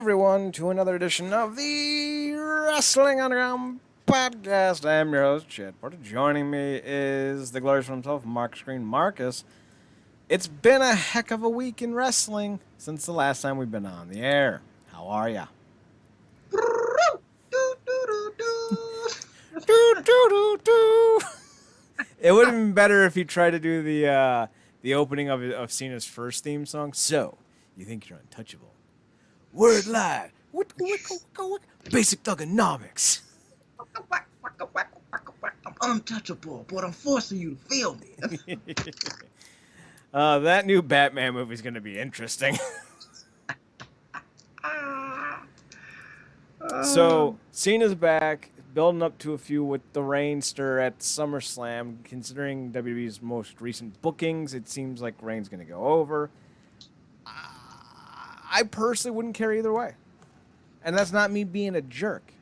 Everyone to another edition of the Wrestling Underground podcast. I'm your host, Chad Porter. Joining me is the glorious one himself, Marcus Green. Marcus, it's been a heck of a week in wrestling since the last time we've been on the air. How are ya? Do do do do. It would have been better if he tried to do the opening of Cena's first theme song. So, you think you're untouchable? Word live. Basic thugonomics. I'm untouchable, but I'm forcing you to feel me. That new Batman movie is going to be interesting. So, Cena's back, building up to a feud with the Reign stir at SummerSlam. Considering WWE's most recent bookings, it seems like Reigns going to go over. I personally wouldn't care either way. And that's not me being a jerk.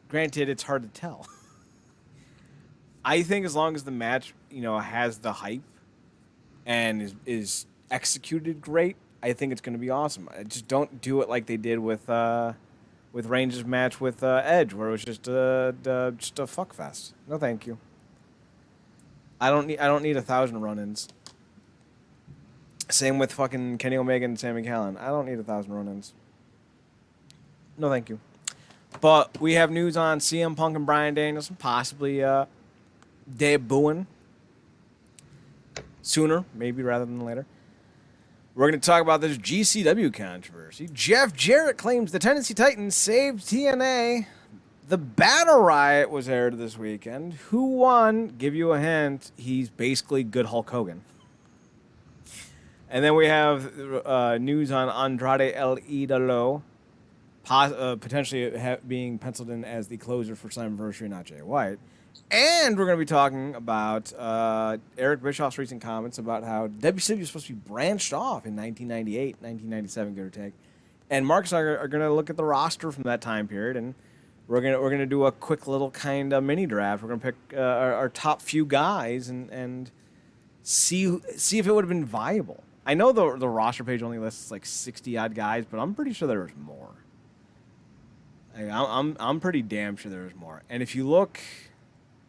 Granted, it's hard to tell. I think as long as the match, has the hype and is executed great, I think it's going to be awesome. I just don't do it like they did with Reigns' match with Edge, where it was just a fuck fest. No, thank you. I don't need 1,000 run-ins. Same with fucking Kenny Omega and Sami Callihan. I don't need 1,000 run-ins. No, thank you. But we have news on CM Punk and Bryan Danielson possibly debuting sooner, maybe rather than later. We're going to talk about this GCW controversy. Jeff Jarrett claims the Tennessee Titans saved TNA. The Battle Riot was aired this weekend. Who won? Give you a hint. He's basically good Hulk Hogan. And then we have news on Andrade El Idolo, potentially being penciled in as the closer for Slammiversary, not Jay White. And we're going to be talking about Eric Bischoff's recent comments about how WCW was supposed to be branched off in 1998, 1997, give or take. And Marcus and I are going to look at the roster from that time period, and we're going to do a quick little kind of mini draft. We're going to pick our top few guys and see if it would have been viable. I know the roster page only lists like 60-odd guys, but I'm pretty sure there was more. I'm pretty damn sure there was more. And if you look,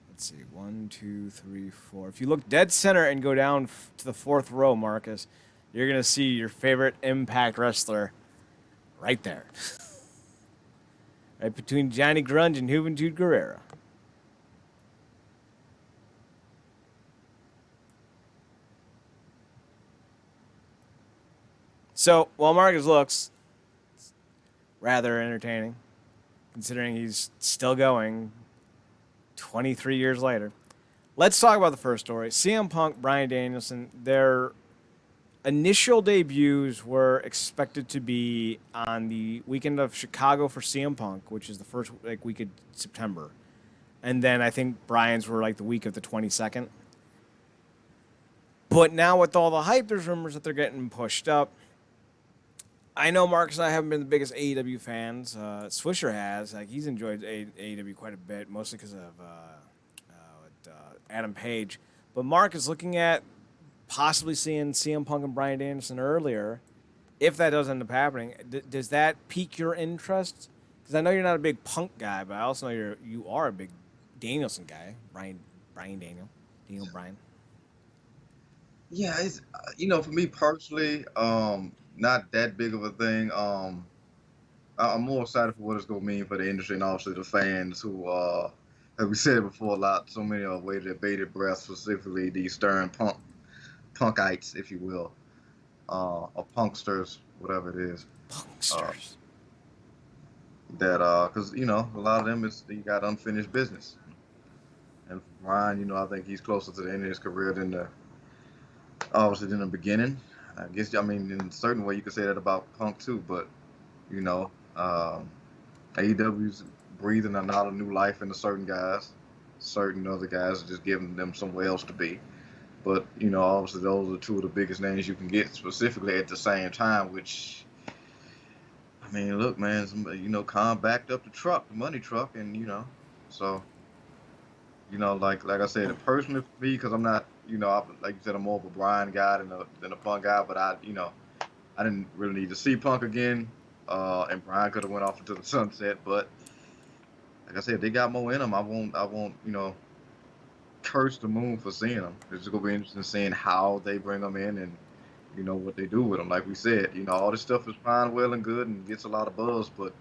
let's see, 1, 2, 3, 4. If you look dead center and go down to the fourth row, Marcus, you're going to see your favorite Impact wrestler right there. Right between Johnny Grunge and Juventud Guerrera. So, while Marcus looks rather entertaining, considering he's still going 23 years later, let's talk about the first story. CM Punk, Bryan Danielson, their initial debuts were expected to be on the weekend of Chicago for CM Punk, which is the first week of September. And then I think Bryan's were the week of the 22nd. But now with all the hype, there's rumors that they're getting pushed up. I know Marcus and I haven't been the biggest AEW fans. Swisher has. He's enjoyed AEW quite a bit, mostly because of Adam Page. But Mark is looking at possibly seeing CM Punk and Bryan Danielson earlier. If that does end up happening, does that pique your interest? Because I know you're not a big Punk guy, but I also know you are a big Danielson guy. Daniel Bryan. Yeah, it's for me personally, not that big of a thing. I'm more excited for what it's gonna mean for the industry and obviously the fans who, as we said before, so many are waited at bated breath, specifically the stern punkites, if you will, or punksters, whatever it is. Punksters. Because a lot of them you got unfinished business, and for Bryan, I think he's closer to the end of his career than the beginning. I guess, in a certain way you could say that about Punk too, but, AEW's breathing another new life into certain guys. Certain other guys are just giving them somewhere else to be. But, obviously those are two of the biggest names you can get specifically at the same time, which, look, man, Khan backed up the money truck, and, so, like I said, personally for me, because I'm not, like you said, I'm more of a Bryan guy than a Punk guy, but I didn't really need to see Punk again. and Bryan could have went off into the sunset. But like I said, they got momentum. I won't, curse the moon for seeing them. It's gonna be interesting seeing how they bring them in and what they do with them. Like we said, all this stuff is fine, well, and good, and gets a lot of buzz, but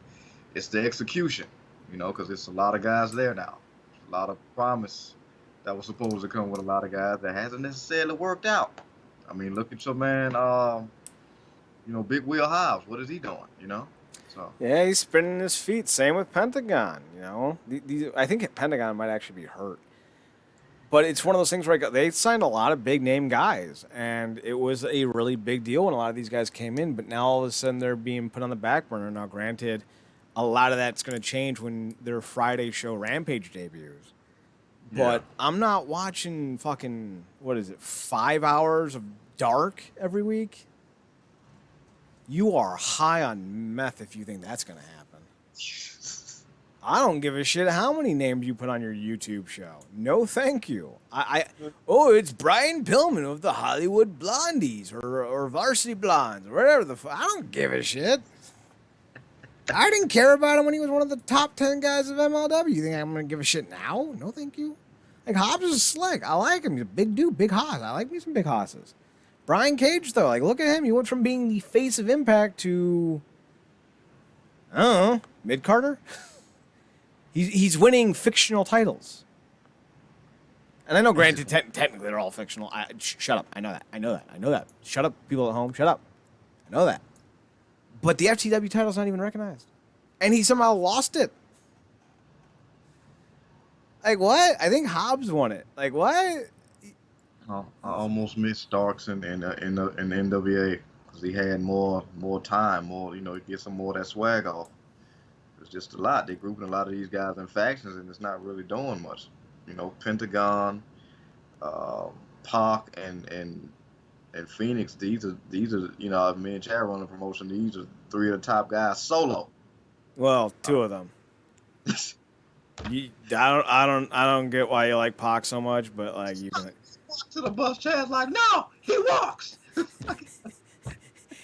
it's the execution, because it's a lot of guys there now. A lot of promise that was supposed to come with a lot of guys that hasn't necessarily worked out. I mean, look at your man, Big Wheel Hobbs. What is he doing? So Yeah, he's spinning his feet. Same with Pentagon. I think Pentagon might actually be hurt. But it's one of those things where they signed a lot of big name guys, and it was a really big deal when a lot of these guys came in. But now all of a sudden they're being put on the back burner. Now, granted, a lot of that's going to change when their Friday show Rampage debuts. But I'm not watching fucking 5 hours of dark every week. You are high on meth if you think that's going to happen. I don't give a shit how many names you put on your YouTube show. No, thank you. It's Brian Pillman of the Hollywood Blondies or Varsity Blondes or whatever the fuck. I don't give a shit. I didn't care about him when he was one of the top 10 guys of MLW. You think I'm going to give a shit now? No, thank you. Like, Hobbs is slick. I like him. He's a big dude, big hoss. I like me some big hosses. Brian Cage, though, like, look at him. He went from being the face of Impact to, I don't know, mid-Carter? He's winning fictional titles. And I know, granted, technically they're all fictional. Shut up. I know that. Shut up, people at home. Shut up. I know that. But the FTW title's not even recognized. And he somehow lost it. Like, what? I think Hobbs won it. Like, what? I almost missed Starks in the NWA because he had more time, he get some more of that swag off. It's just a lot. They're grouping a lot of these guys in factions, and it's not really doing much. Pentagon, Pac, and Phoenix. These are me and Chad run the promotion. These are three of the top guys solo. Well, two of them. I don't get why you like Pac so much, but like you can. Walk to the bus. Chad's like, no, he walks.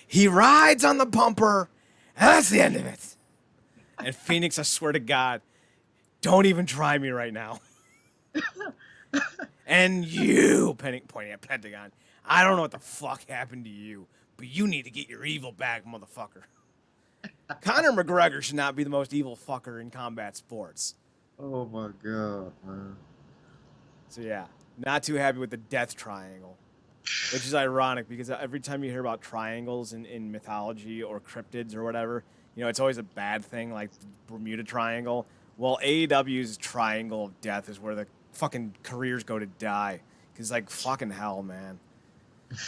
He rides on the bumper, and that's the end of it. And Phoenix, I swear to God, don't even try me right now. And you, pointing at Pentagon, I don't know what the fuck happened to you, but you need to get your evil back, motherfucker. Conor McGregor should not be the most evil fucker in combat sports. Oh my God, man. So yeah, not too happy with the death triangle, which is ironic because every time you hear about triangles in mythology or cryptids or whatever, it's always a bad thing, like the Bermuda Triangle. Well, AEW's Triangle of Death is where the fucking careers go to die. Because, like, fucking hell, man.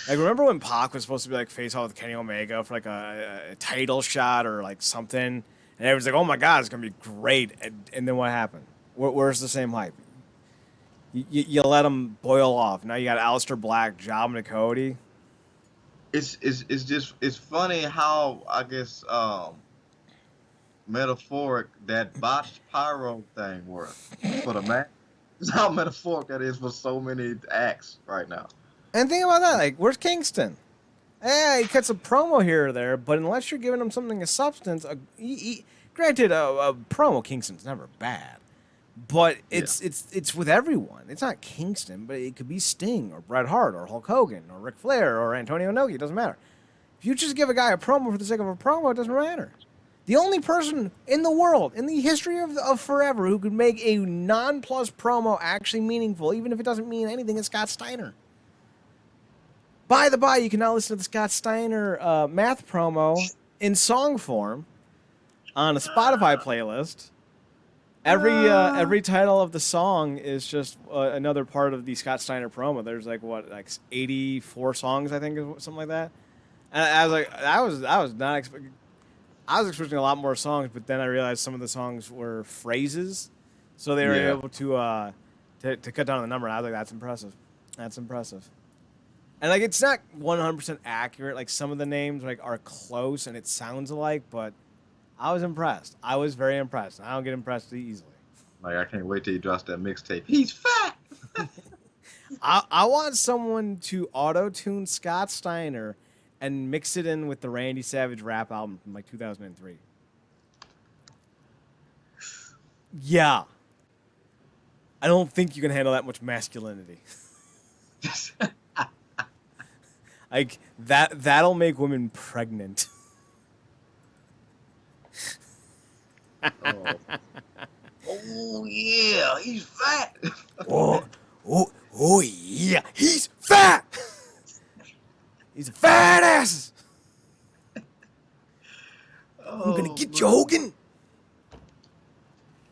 Like, remember when Pac was supposed to be, like, face-off with Kenny Omega for, like, a title shot or, like, something? And everyone's like, oh, my God, it's going to be great. And then what happened? Where's the same hype? You let them boil off. Now you got Aleister Black, jobbing to Cody. It's funny how, I guess, metaphoric that botched pyro thing was for the match. It's how metaphoric that is for so many acts right now. And think about that, like, where's Kingston? Yeah, he cuts a promo here or there, but unless you're giving him something of substance, granted, a promo Kingston's never bad, but it's with everyone. It's not Kingston, but it could be Sting or Bret Hart or Hulk Hogan or Ric Flair or Antonio Inoki. It doesn't matter. If you just give a guy a promo for the sake of a promo, it doesn't matter. The only person in the world, in the history of forever, who could make a non-plus promo actually meaningful, even if it doesn't mean anything, is Scott Steiner. By the by, you can now listen to the Scott Steiner math promo in song form on a Spotify playlist. Every title of the song is just another part of the Scott Steiner promo. There's like 84 songs, I think, something like that. And I was like, I was not expecting. I was expecting a lot more songs, but then I realized some of the songs were phrases, so they were able to cut down on the number. And I was like, that's impressive. That's impressive. And like, it's not 100% accurate. Like, some of the names are close and it sounds alike, but I was impressed. I was very impressed. I don't get impressed easily. Like, I can't wait till he drops that mixtape. He's fat. I want someone to auto-tune Scott Steiner and mix it in with the Randy Savage rap album from like 2003. Yeah. I don't think you can handle that much masculinity. Like that'll make women pregnant. Oh. Oh yeah, he's fat. Oh yeah, he's fat. He's a fat ass. I'm gonna get you, Hogan.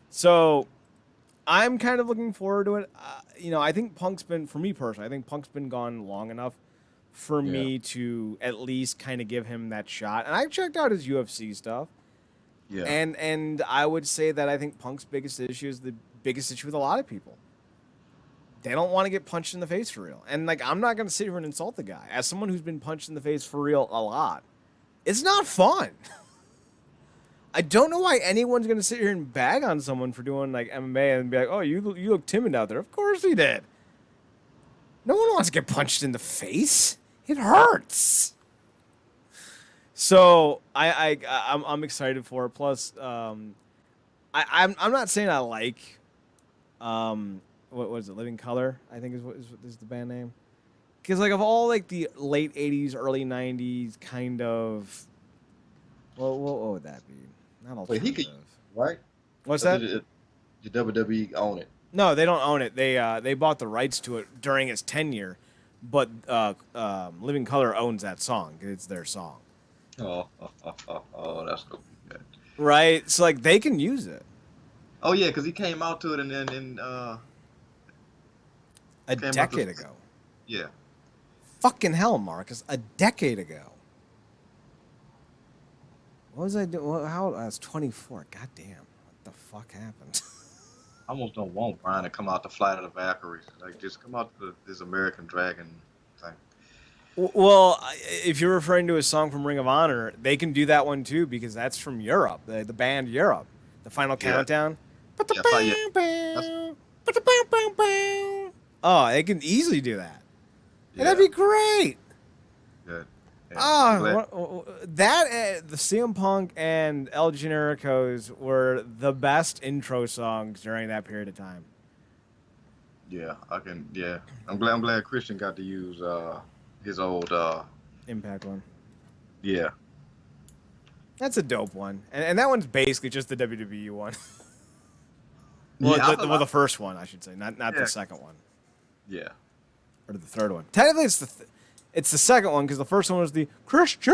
So, I'm kind of looking forward to it. I think Punk's been, for me personally, I think Punk's been gone long enough for me to at least kind of give him that shot. And I checked out his UFC stuff. Yeah. And I would say that I think Punk's biggest issue is the biggest issue with a lot of people. They don't want to get punched in the face for real. And, like, I'm not going to sit here and insult the guy. As someone who's been punched in the face for real a lot, it's not fun. I don't know why anyone's going to sit here and bag on someone for doing, like, MMA and be like, oh, you look timid out there. Of course he did. No one wants to get punched in the face. It hurts. So I'm excited for it. Plus, I'm not saying I like what was it, Living Color, I think is the band name. Because like of all like the late 80s, early 90s kind of, what would that be? Not alternative. Wait, he could, right? What's that? Did WWE own it? No, they don't own it. They bought the rights to it during its tenure, but Living Color owns that song. It's their song. Oh, that's cool. Yeah. Right? So like they can use it. Oh yeah, because he came out to it and then a decade ago. Yeah. Fucking hell, Marcus! A decade ago. What was I doing? How I was 24. God damn! What the fuck happened? I almost don't want Bryan to come out to Flight of the Valkyries. Like, just come out to this American Dragon thing. Well, if you're referring to a song from Ring of Honor, they can do that one too because that's from Europe, the band Europe. The Final Countdown. Oh, they can easily do that. Yeah. That'd be great. Good. Yeah, the CM Punk and El Genericos were the best intro songs during that period of time. Yeah, I'm glad Christian got to use his old Impact one. Yeah. That's a dope one. And that one's basically just the WWE one. Well, yeah, the first one, I should say, not the second one. Yeah. Or the third one. Technically, it's the second one because the first one was the Christian.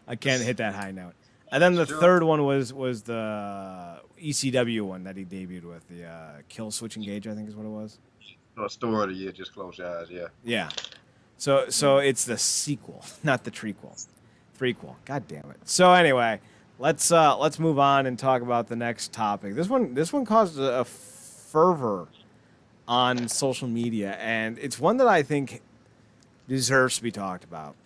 I can't hit that high note. And then the third one was the ECW one that he debuted with, the Kill Switch Engage, I think is what it was. Story of the year, just close your eyes, yeah. Yeah. So it's the sequel, not the trequel. Threequel. God damn it. So anyway, let's move on and talk about the next topic. This one caused a fervor on social media, and it's one that I think deserves to be talked about.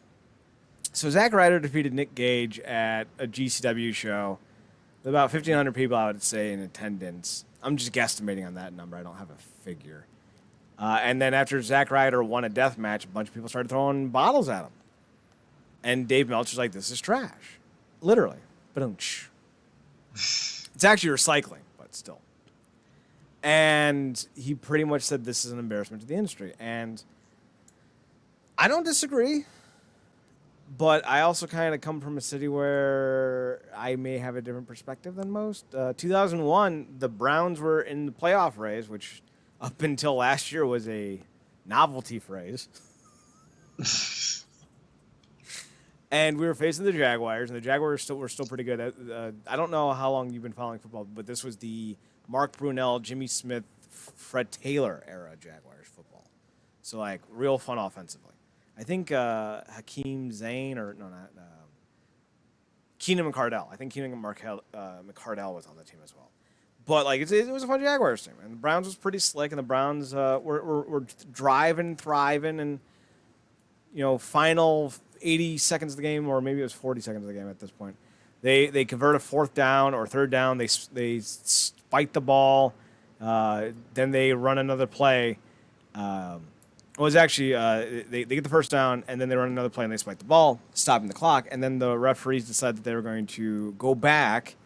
So Zack Ryder defeated Nick Gage at a GCW show with about 1,500 people, I would say, in attendance. I'm just guesstimating on that number. I don't have a figure. And then after Zack Ryder won a death match, a bunch of people started throwing bottles at him. And Dave Meltzer's like, this is trash. Literally. Ba-dum-tsh. It's actually recycling, but still. And he pretty much said this is an embarrassment to the industry. And I don't disagree. But I also kind of come from a city where I may have a different perspective than most. 2001, the Browns were in the playoff race, which up until last year was a novelty phrase. And we were facing the Jaguars, and the Jaguars were still pretty good. I don't know how long you've been following football, but this was the Mark Brunell, Jimmy Smith, Fred Taylor era Jaguars football. So, like, real fun offensively. I think Hakeem Zayn, Keenan McCardell. I think Keenan McCardell was on the team as well. But, like, it was a fun Jaguars team. And the Browns was pretty slick, and the Browns were driving, thriving, and, final 80 seconds of the game, or maybe it was 40 seconds of the game at this point. They convert a fourth down or third down. They spike the ball. Then they run another play. Well, it's actually they get the first down, and then they run another play, and they spike the ball, stopping the clock, and then the referees decide that they were going to go back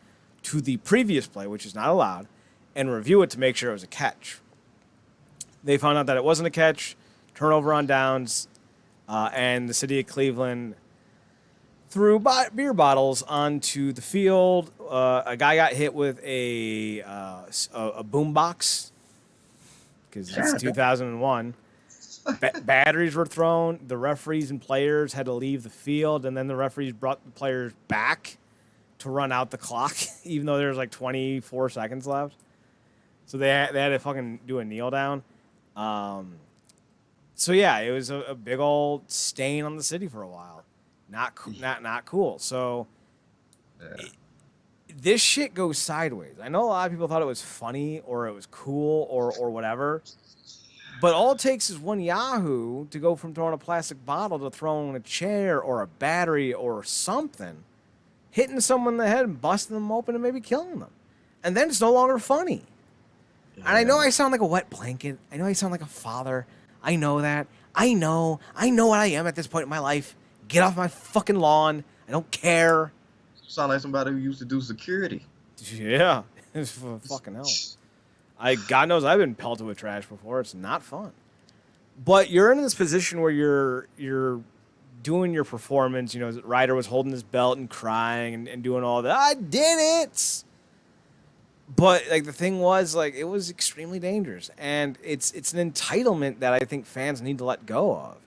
to the previous play, which is not allowed, and review it to make sure it was a catch. They found out that it wasn't a catch, turnover on downs, and the city of Cleveland threw beer bottles onto the field. A guy got hit with a boombox because it's 2001. Batteries were thrown. The referees and players had to leave the field, and then the referees brought the players back to run out the clock, even though there was like 24 seconds left. So they had to fucking do a kneel down. So yeah, it was a big old stain on the city for a while. Not cool. So this shit goes sideways. I know a lot of people thought it was funny or it was cool or whatever. But all it takes is one Yahoo to go from throwing a plastic bottle to throwing a chair or a battery or something, hitting someone in the head and busting them open and maybe killing them. And then it's no longer funny. Yeah. And I know I sound like a wet blanket. I know I sound like a father. I know that. I know what I am at this point in my life. Get off my fucking lawn. I don't care. You sound like somebody who used to do security. Yeah. It's fucking hell. God knows I've been pelted with trash before. It's not fun. But you're in this position where you're doing your performance. You know, Ryder was holding his belt and crying and doing all that. I did it. But like the thing was, like, it was extremely dangerous, and it's an entitlement that I think fans need to let go of.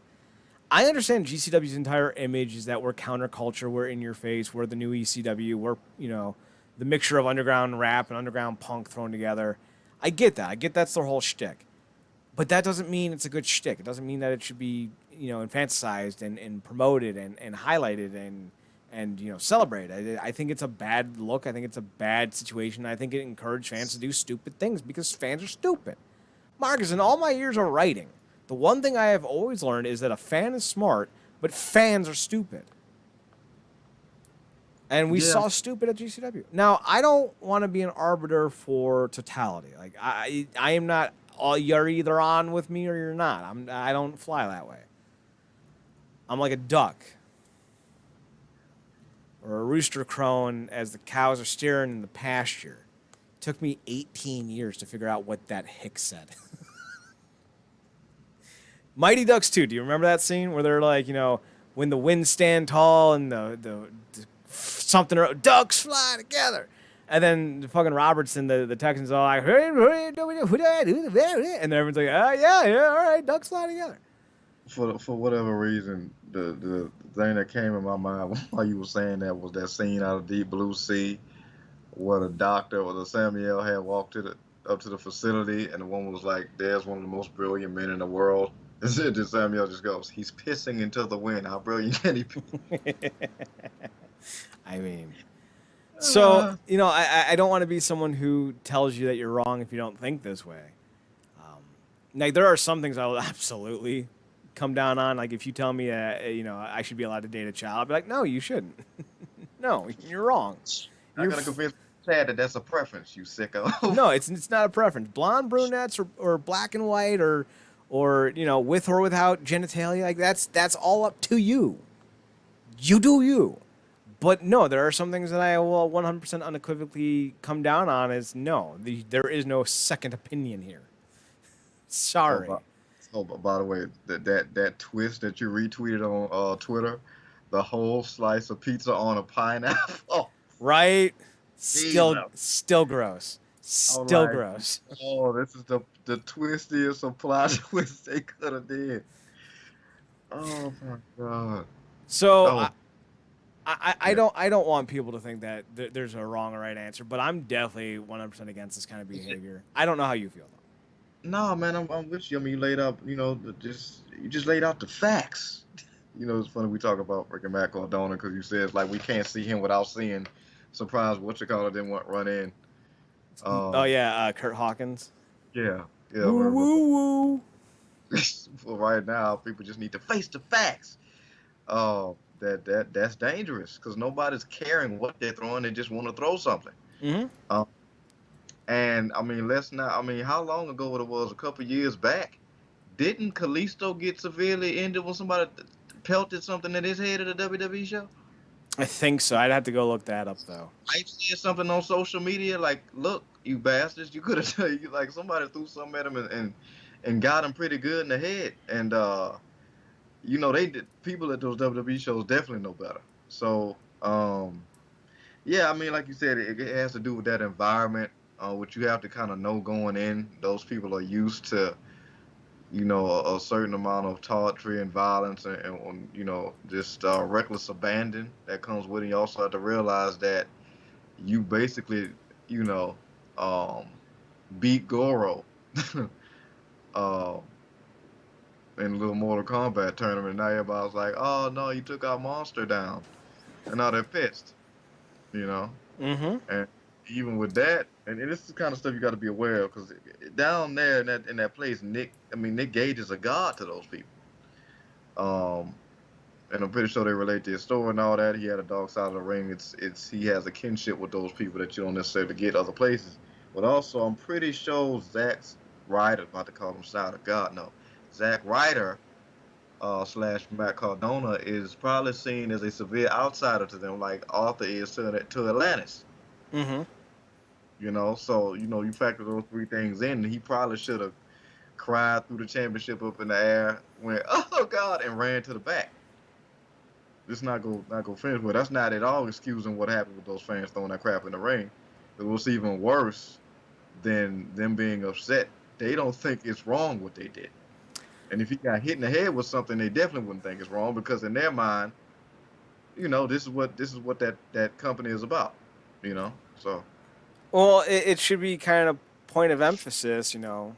I understand GCW's entire image is that we're counterculture, we're in your face, we're the new ECW, we're, you know, the mixture of underground rap and underground punk thrown together. I get that. I get that's their whole shtick. But that doesn't mean it's a good shtick. It doesn't mean that it should be, you know, infantilized and promoted and highlighted and you know, celebrated. I think it's a bad look. I think it's a bad situation. I think it encouraged fans to do stupid things because fans are stupid. Marcus, in all my years of writing, the one thing I have always learned is that a fan is smart, but fans are stupid. And we saw stupid at GCW. Now, I don't want to be an arbiter for totality. Like, I am not, you're either on with me or you're not. I don't fly that way. I'm like a duck. Or a rooster crowing as the cows are steering in the pasture. It took me 18 years to figure out what that hick said. Mighty Ducks 2, do you remember that scene where they're like, you know, when the winds stand tall and the something, ducks fly together. And then the fucking Robertson, the Texans are like, and everyone's like, oh, yeah, all right, ducks fly together. For whatever reason, the thing that came in my mind while you were saying that was that scene out of Deep Blue Sea where the doctor or the Samuel had walked up to the facility, and the woman was like, there's one of the most brilliant men in the world. And Samuel just goes, he's pissing into the wind. How brilliant can he be? I mean, so, you know, I don't want to be someone who tells you that you're wrong if you don't think this way. Like, there are some things I will absolutely come down on. Like, if you tell me, you know, I should be allowed to date a child, I'll be like, no, you shouldn't. No, you're wrong. I gotta convince Chad that that's a preference, you sicko. No, it's not a preference. Blonde brunettes or black and white or you know, with or without genitalia, like that's all up to you. You do you. But no, there are some things that I will 100% unequivocally come down on as no. There is no second opinion here. Sorry. Oh, by the way, that twist that you retweeted on Twitter, the whole slice of pizza on a pineapple. Right? Still gross. Still gross. Oh, this is the twistiest of plot twist they could have did. Oh my god. So I don't want people to think that there's a wrong or right answer, but I'm definitely 100% against this kind of behavior. I don't know how you feel though. No, man, I'm with you. I mean, you laid out, you know, you just laid out the facts. You know, it's funny we talk about freaking Matt Cardona because you said it's like we can't see him without seeing. Surprised didn't want run in. Kurt Hawkins. Yeah. Woo woo. Well, right now, people just need to face the facts. That's dangerous because nobody's caring what they're throwing; they just want to throw something. Mm-hmm. And I mean, how long ago it was? A couple years back, didn't Kalisto get severely injured when somebody pelted something at his head at a WWE show? I think so. I'd have to go look that up though. I said something on social media like, "Look, you bastards, you could have like somebody threw something at him and got him pretty good in the head." And they did. People at those WWE shows definitely know better. So yeah, I mean, like you said, it has to do with that environment, which you have to kind of know going in. Those people are used to a certain amount of tawdry and violence and just reckless abandon that comes with it. You also have to realize that you basically, you know, um, beat Goro uh, in a little Mortal Kombat tournament. Now everybody's like, oh no, you took our monster down. And now they're pissed, you know? Mm-hmm. And even with that, and this is the kind of stuff you got to be aware of because down there in that place, Nick Gage is a god to those people. And I'm pretty sure they relate to his story and all that. He had a dark side of the ring. He has a kinship with those people that you don't necessarily get other places. But also, I'm pretty sure Zack's Ryder, about to call him side of God, no, Zack Ryder / Matt Cardona is probably seen as a severe outsider to them, like Arthur is to Atlantis. Mm-hmm. So you factor those three things in. He probably should have cried through the championship up in the air, went oh God, and ran to the back. Let's not go finish with. That's not at all excusing what happened with those fans throwing that crap in the ring. It was even worse than them being upset. They don't think it's wrong what they did. And if he got hit in the head with something, they definitely wouldn't think it's wrong because in their mind, this is what that company is about. So Well, it should be kind of point of emphasis. I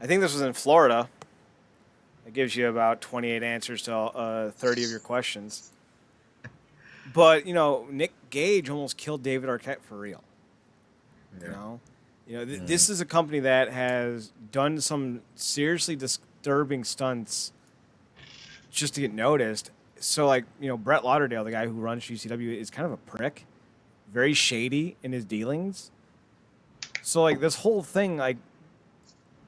think this was in Florida. It gives you about 28 answers to 30 of your questions. But Nick Gage almost killed David Arquette for real. yeah. This is a company that has done some seriously disturbing stunts just to get noticed. So, Brett Lauderdale, the guy who runs GCW, is kind of a prick, very shady in his dealings. So, this whole thing,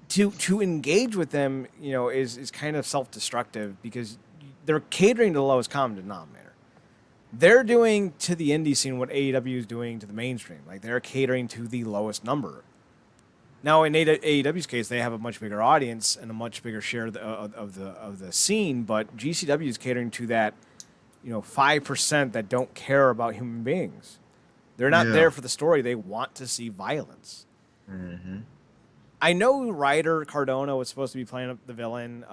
to engage with them, is kind of self-destructive because they're catering to the lowest common denominator. They're doing to the indie scene what AEW is doing to the mainstream. They're catering to the lowest number. Now, in AEW's case, they have a much bigger audience and a much bigger share of the scene, but GCW is catering to that, 5% that don't care about human beings. They're not there for the story. They want to see violence. Mm-hmm. I know Ryder Cardona was supposed to be playing the villain.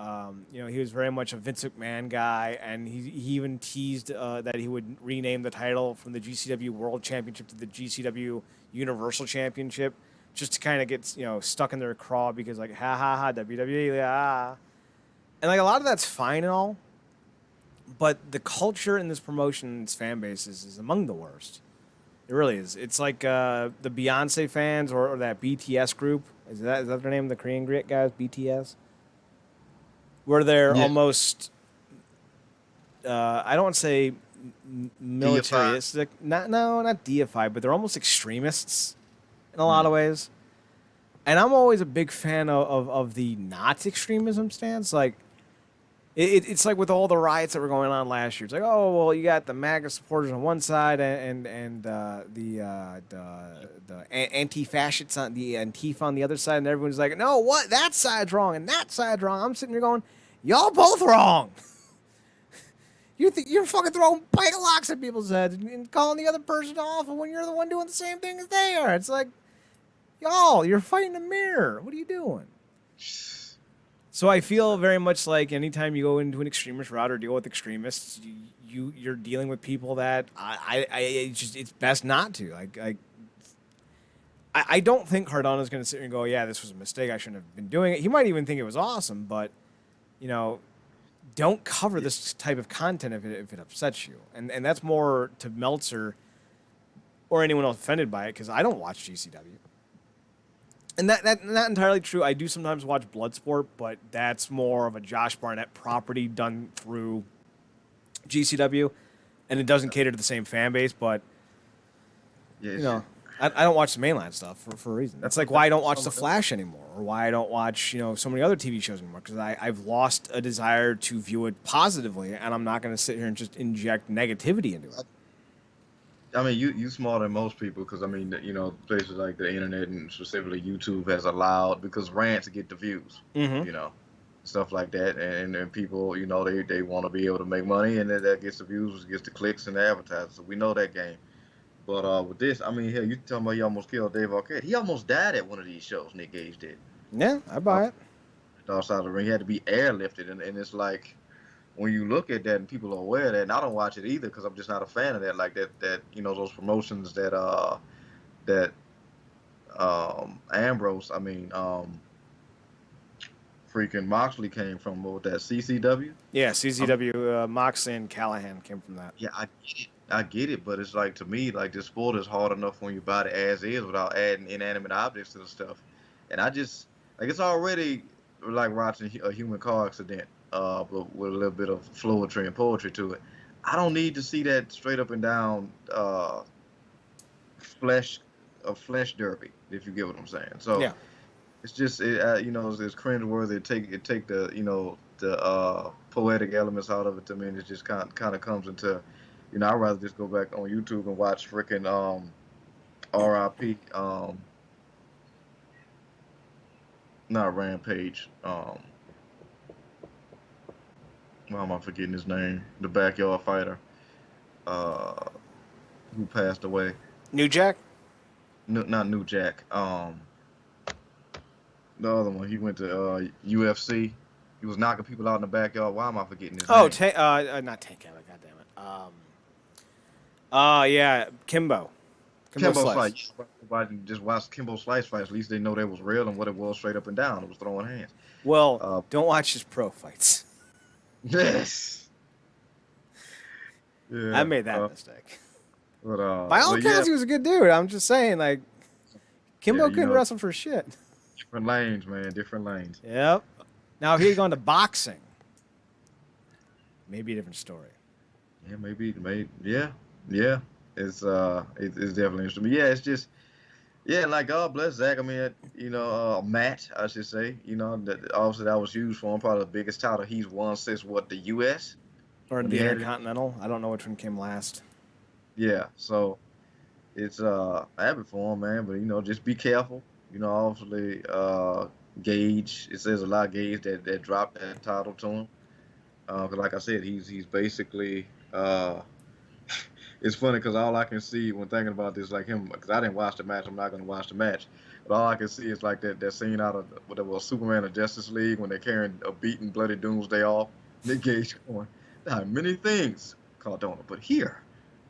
He was very much a Vince McMahon guy, and he even teased that he would rename the title from the GCW World Championship to the GCW Universal Championship, just to kind of get stuck in their craw because ha ha ha WWE ah. And a lot of that's fine and all, but the culture in this promotion and its fan base is among the worst. It really is. It's like the Beyonce fans or that BTS group. Is that their name? The Korean guys, BTS? Where they're almost, I don't want to say militaristic. Not deified, but they're almost extremists in a lot of ways. And I'm always a big fan of the not extremism stance. It's like with all the riots that were going on last year. It's like, oh well, you got the MAGA supporters on one side and the anti-fascists on the Antifa on the other side, and everyone's like, no, what? That side's wrong and that side's wrong. I'm sitting there going, y'all both wrong. You're fucking throwing bike locks at people's heads and calling the other person awful when you're the one doing the same thing as they are. It's like, y'all, you're fighting a mirror. What are you doing? So I feel very much like anytime you go into an extremist route or deal with extremists, you're dealing with people that it's best not to. I don't think Cardona's going to sit here and go, yeah, this was a mistake. I shouldn't have been doing it. He might even think it was awesome, but don't cover this type of content if it upsets you. And that's more to Meltzer or anyone else offended by it because I don't watch GCW. And that's not entirely true. I do sometimes watch Bloodsport, but that's more of a Josh Barnett property done through GCW, and it doesn't cater to the same fan base. But I don't watch the mainline stuff for a reason. That's like why I don't watch The Flash anymore, or why I don't watch so many other TV shows anymore, because I've lost a desire to view it positively, and I'm not going to sit here and just inject negativity into it. I mean, you smarter than most people, because I mean, places like the internet and specifically YouTube has allowed, because rants get the views, stuff like that, and people, they want to be able to make money, and that gets the views, gets the clicks and the advertisers. So we know that game. But with this, I mean, hell, you talking about he almost killed Dave Arquette? He almost died at one of these shows. Nick Gage did. Yeah, I buy it. Outside the ring, he had to be airlifted, and it's like, when you look at that and people are aware of that, and I don't watch it either because I'm just not a fan of that. Like that those promotions that Ambrose, freaking Moxley came from. What was that, CCW? Yeah, CCW. Moxley and Callahan came from that. Yeah, I get it, but it's like, to me, like, this sport is hard enough when you buy it as is without adding inanimate objects to the stuff. And I just, like, it's already like watching a human car accident, but with a little bit of poetry and poetry to it. I don't need to see that straight up and down flesh derby, if you get what I'm saying. So yeah. It's just it's cringeworthy. It take the poetic elements out of it to me, and it just kind of comes into, I'd rather just go back on YouTube and watch freaking R.I.P. Not Rampage. Why am I forgetting his name? The backyard fighter, who passed away. New Jack? No, not New Jack. The other one. He went to UFC. He was knocking people out in the backyard. Why am I forgetting his name? Not Tank Abbott. God damn it. Yeah, Kimbo. Kimbo Slice. Just watch Kimbo Slice fights. At least they know they was real and what it was, straight up and down. It was throwing hands. Well, don't watch his pro fights. Yes. Yeah. I made that mistake. But, by all accounts, he was a good dude. I'm just saying, like, Kimbo couldn't wrestle for shit. Different lanes, man. Different lanes. Yep. Now, if he had gone to boxing, maybe a different story. Yeah, maybe. Yeah. It's definitely interesting. But yeah, it's just, like, God bless Zack. I mean, Matt, I should say. Obviously that was huge for him. Probably the biggest title he's won since the U.S. or the Intercontinental. I don't know which one came last. Yeah, so it's happy for him, man. But just be careful. Obviously, Gage. It says a lot of Gage that dropped that title to him. Because like I said, he's basically. It's funny because all I can see when thinking about this, like him, because I didn't watch the match. I'm not going to watch the match. But all I can see is like that scene out of whatever Superman or Justice League when they're carrying a beaten, bloody Doomsday off. Nick Gage going, there are many things, Cardona, but here,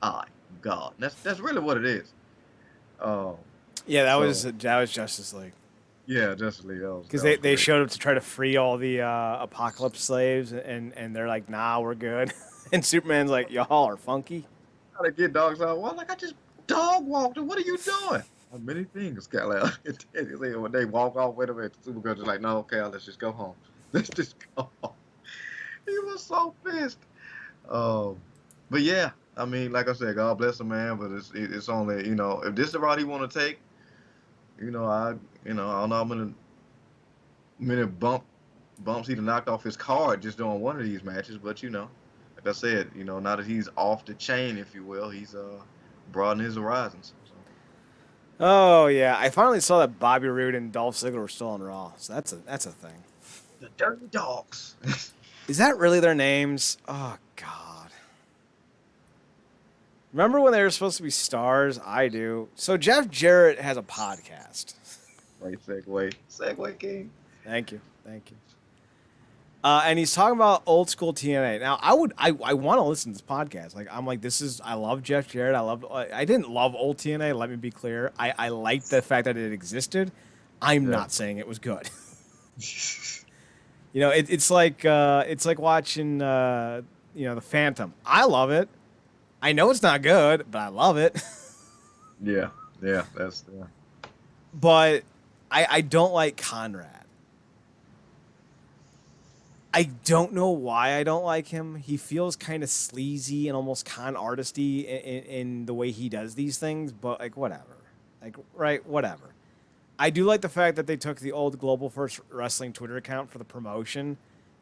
I am God. And that's really what it is. Yeah, that was Justice League. Yeah, Justice League. Because they showed up to try to free all the Apocalypse slaves, and they're like, nah, we're good. And Superman's like, y'all are funky. How to get dogs out? Well, like, I just dog walked. What are you doing? Many things, Kyle. When they walk off with him, Supergirl's just like, no, okay, let's just go home. Let's just go home. He was so pissed. But yeah, I mean, like I said, God bless him, man. But it's only, if this is the route he want to take, I don't know how many bumps he'd have knocked off his card just doing one of these matches. But like I said, now that he's off the chain, if you will, he's broadening his horizons. So. Oh yeah, I finally saw that Bobby Roode and Dolph Ziggler were still on Raw, so that's a thing. The Dirty Dogs. Is that really their names? Oh God. Remember when they were supposed to be stars? I do. So Jeff Jarrett has a podcast. Right, segue king. Thank you. And he's talking about old school TNA. Now, I want to listen to this podcast. Like, I'm like, I love Jeff Jarrett. I didn't love old TNA. Let me be clear. I liked the fact that it existed. I'm not saying it was good. It's like watching, The Phantom. I love it. I know it's not good, but I love it. Yeah. But I don't like Conrad. I don't know why I don't like him. He feels kind of sleazy and almost con artisty in the way he does these things, but like whatever. Like, right, whatever. I do like the fact that they took the old Global First Wrestling Twitter account for the promotion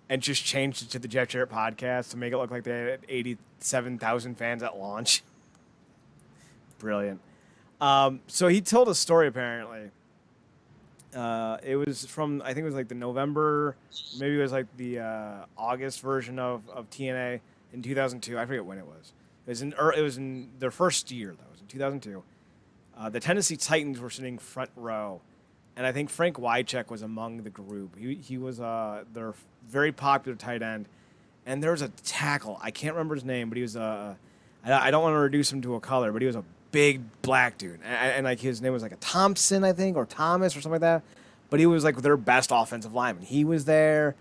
and just changed it to the Jeff Jarrett podcast to make it look like they had 87,000 fans at launch. Brilliant. So he told a story, apparently. It was from, I think it was like the November, maybe it was like the August version of TNA in 2002. I forget when it was. It was in their first year, though. It was in 2002. The Tennessee Titans were sitting front row, and I think Frank Wycheck was among the group. He was their very popular tight end, and there was a tackle. I can't remember his name, but he was I don't want to reduce him to a color, but he was a big black dude, and like his name was like a Thompson, I think, or Thomas or something like that. But he was like their best offensive lineman. He was there,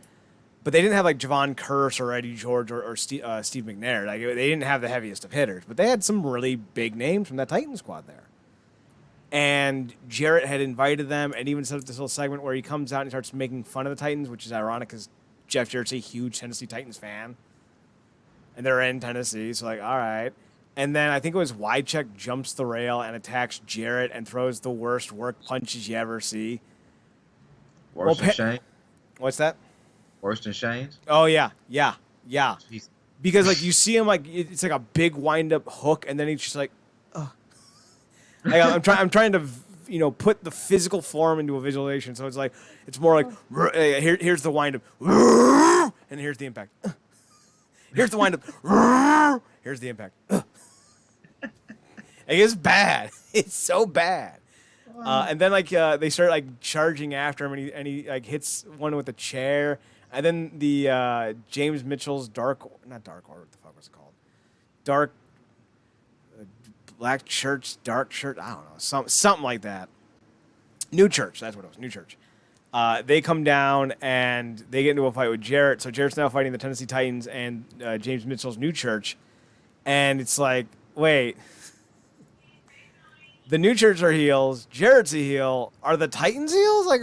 but they didn't have like Javon Curse or Eddie George or Steve McNair. Like they didn't have the heaviest of hitters, but they had some really big names from that Titan squad there. And Jarrett had invited them and even set up this little segment where he comes out and starts making fun of the Titans, which is ironic because Jeff Jarrett's a huge Tennessee Titans fan. And they're in Tennessee, so like, all right. And then I think it was Wycheck jumps the rail and attacks Jarrett and throws the worst work punches you ever see. Worse than Shane? What's that? Worse than Shane's? Oh, yeah. Jeez. Because like you see him like it's like a big wind-up hook, and then he's just like, ugh. I'm trying to, put the physical form into a visualization. So it's like, it's more like, here's the wind up, and here's the impact. Here's the wind up, here's the impact. It's bad. It's so bad. And then like they start like charging after him, and he like hits one with a chair. And then the James Mitchell's not Dark Order, what the fuck was it called? Black Church, Dark Church, I don't know, something like that. New Church, that's what it was, New Church. They come down and they get into a fight with Jarrett. So Jarrett's now fighting the Tennessee Titans and James Mitchell's New Church. And it's like, wait, the New Church are heels, Jarrett's a heel. Are the Titans heels? Like,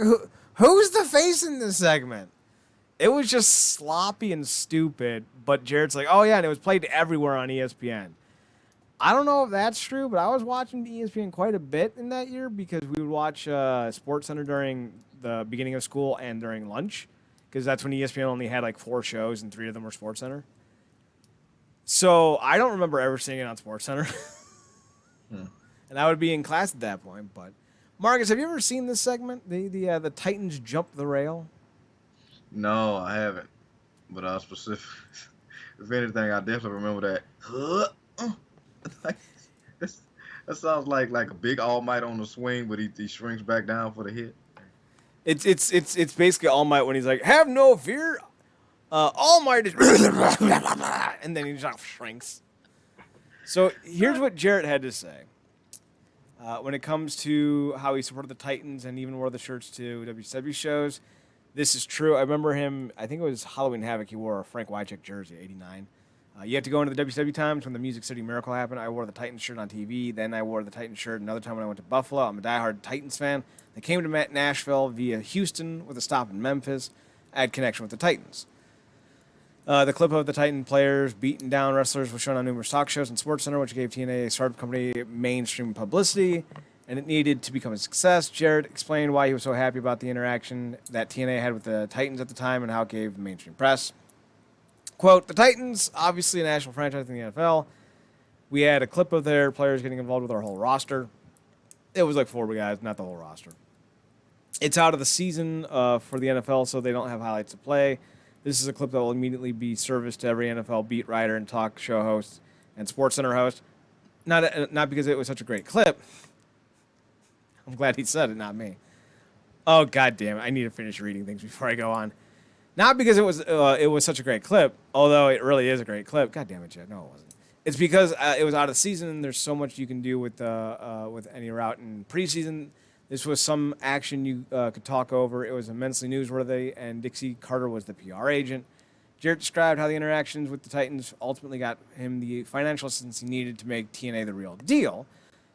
who's the face in this segment? It was just sloppy and stupid, but Jarrett's like, oh yeah, and it was played everywhere on ESPN. I don't know if that's true, but I was watching ESPN quite a bit in that year because we would watch SportsCenter during the beginning of school and during lunch because that's when ESPN only had like 4 shows and 3 of them were SportsCenter. So I don't remember ever seeing it on SportsCenter. And I would be in class at that point. But Marcus, have you ever seen this segment? The Titans jump the rail? No, I haven't. But specific. If anything, I definitely remember that. Like, that sounds like a big All Might on the swing, but he shrinks back down for the hit. It's basically All Might when he's like, have no fear, All Might is, and then he just shrinks. So here's what Jarrett had to say when it comes to how he supported the Titans and even wore the shirts to WCW shows. This is true. I remember him. I think it was Halloween Havoc. He wore a Frank Wycheck jersey, '89. You have to go into the WCW times when the Music City Miracle happened. I wore the Titans shirt on TV. Then I wore the Titans shirt another time when I went to Buffalo. I'm a diehard Titans fan. I came to Nashville via Houston with a stop in Memphis. I had connection with the Titans. The clip of the Titan players beating down wrestlers was shown on numerous talk shows and SportsCenter, which gave TNA a startup company mainstream publicity, and it needed to become a success. Jarrett explained why he was so happy about the interaction that TNA had with the Titans at the time and how it gave the mainstream press. Quote, the Titans, obviously a national franchise in the NFL. We had a clip of their players getting involved with our whole roster. It was like 4 guys, not the whole roster. It's out of the season for the NFL, so they don't have highlights to play. This is a clip that will immediately be serviced to every NFL beat writer and talk show host and SportsCenter host. Not because it was such a great clip. I'm glad he said it, not me. Oh, God damn it. I need to finish reading things before I go on. Not because it was such a great clip, although it really is a great clip. God damn it, Jed. No, it wasn't. It's because it was out of season, and there's so much you can do with any route in preseason. This was some action you could talk over. It was immensely newsworthy, and Dixie Carter was the PR agent. Jarrett described how the interactions with the Titans ultimately got him the financial assistance he needed to make TNA the real deal.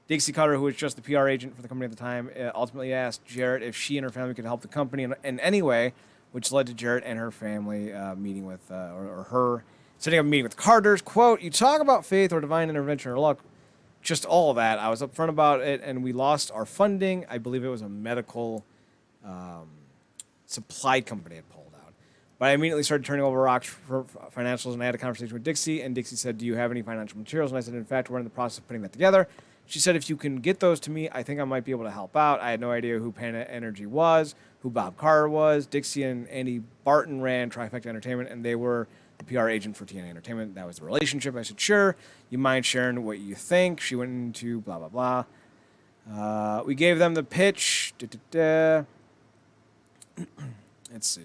Dixie Carter, who was just the PR agent for the company at the time, ultimately asked Jarrett if she and her family could help the company in any way, which led to Jarrett and her family meeting with, or her setting up a meeting with Carter's. Quote, you talk about faith or divine intervention or luck. just all of that. I was upfront about it, and we lost our funding. I believe it was a medical supply company had pulled out. But I immediately started turning over rocks for financials, and I had a conversation with Dixie, and Dixie said, do you have any financial materials? And I said, in fact, we're in the process of putting that together. She said, if you can get those to me, I think I might be able to help out. I had no idea who Pan Energy was, who Bob Carter was. Dixie and Andy Barton ran Trifecta Entertainment, and they were the PR agent for TNA Entertainment. That was the relationship. I said, sure. You mind sharing what you think? She went into blah, blah, blah. We gave them the pitch. Let's see.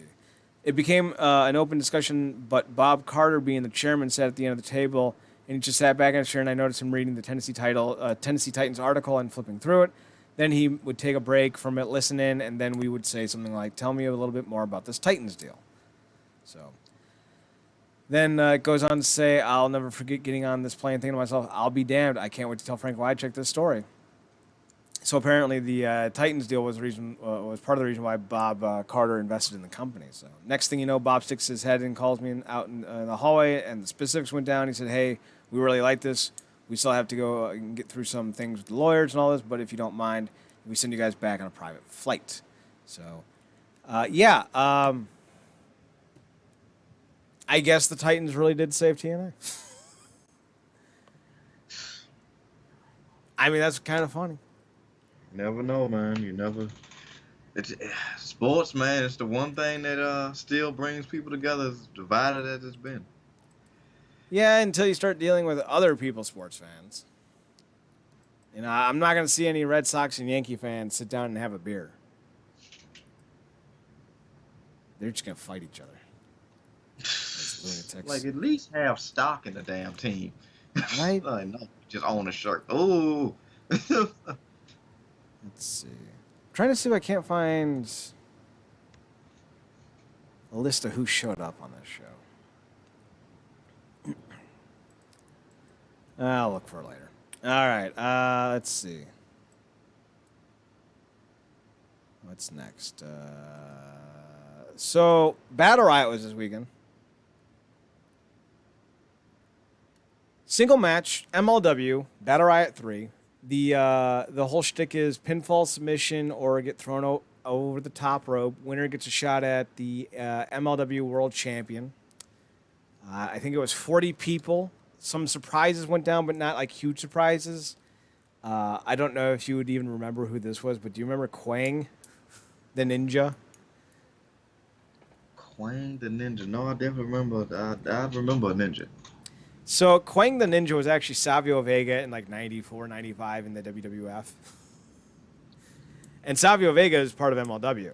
It became an open discussion, but Bob Carter, being the chairman, sat at the end of the table, and he just sat back in his chair, and I noticed him reading the Tennessee Titans article and flipping through it. Then he would take a break from it, listen in, and then we would say something like, tell me a little bit more about this Titans deal. So then it goes on to say, I'll never forget getting on this plane thinking to myself, I'll be damned. I can't wait to tell Frank Wycheck this story. So apparently the Titans deal was part of the reason why Bob Carter invested in the company. So next thing you know, Bob sticks his head and calls me out in the hallway, and the specifics went down. He said, hey, we really like this. We still have to go and get through some things with the lawyers and all this, but if you don't mind, we send you guys back on a private flight. So, I guess the Titans really did save TNA. I mean, that's kind of funny. Never know, man. You never. Sports, man. It's the one thing that still brings people together, as divided as it's been. Yeah, until you start dealing with other people's sports fans. You know, I'm not going to see any Red Sox and Yankee fans sit down and have a beer. They're just going to fight each other. Like, at least have stock in the damn team. Right? Like, no, just own a shirt. Oh. Let's see. I'm trying to see if I can't find a list of who showed up on this show. I'll look for it later. All right. Let's see. What's next? So, Battle Riot was this weekend. Single match, MLW, Battle Riot 3. The whole shtick is pinfall submission or get thrown over the top rope. Winner gets a shot at the MLW World Champion. I think it was 40 people. Some surprises went down, but not like huge surprises. I don't know if you would even remember who this was, but do you remember Quang, the ninja? Quang the ninja? No, I definitely remember. I remember a ninja. So Quang the ninja was actually Savio Vega in like 94, 95 in the WWF. And Savio Vega is part of MLW.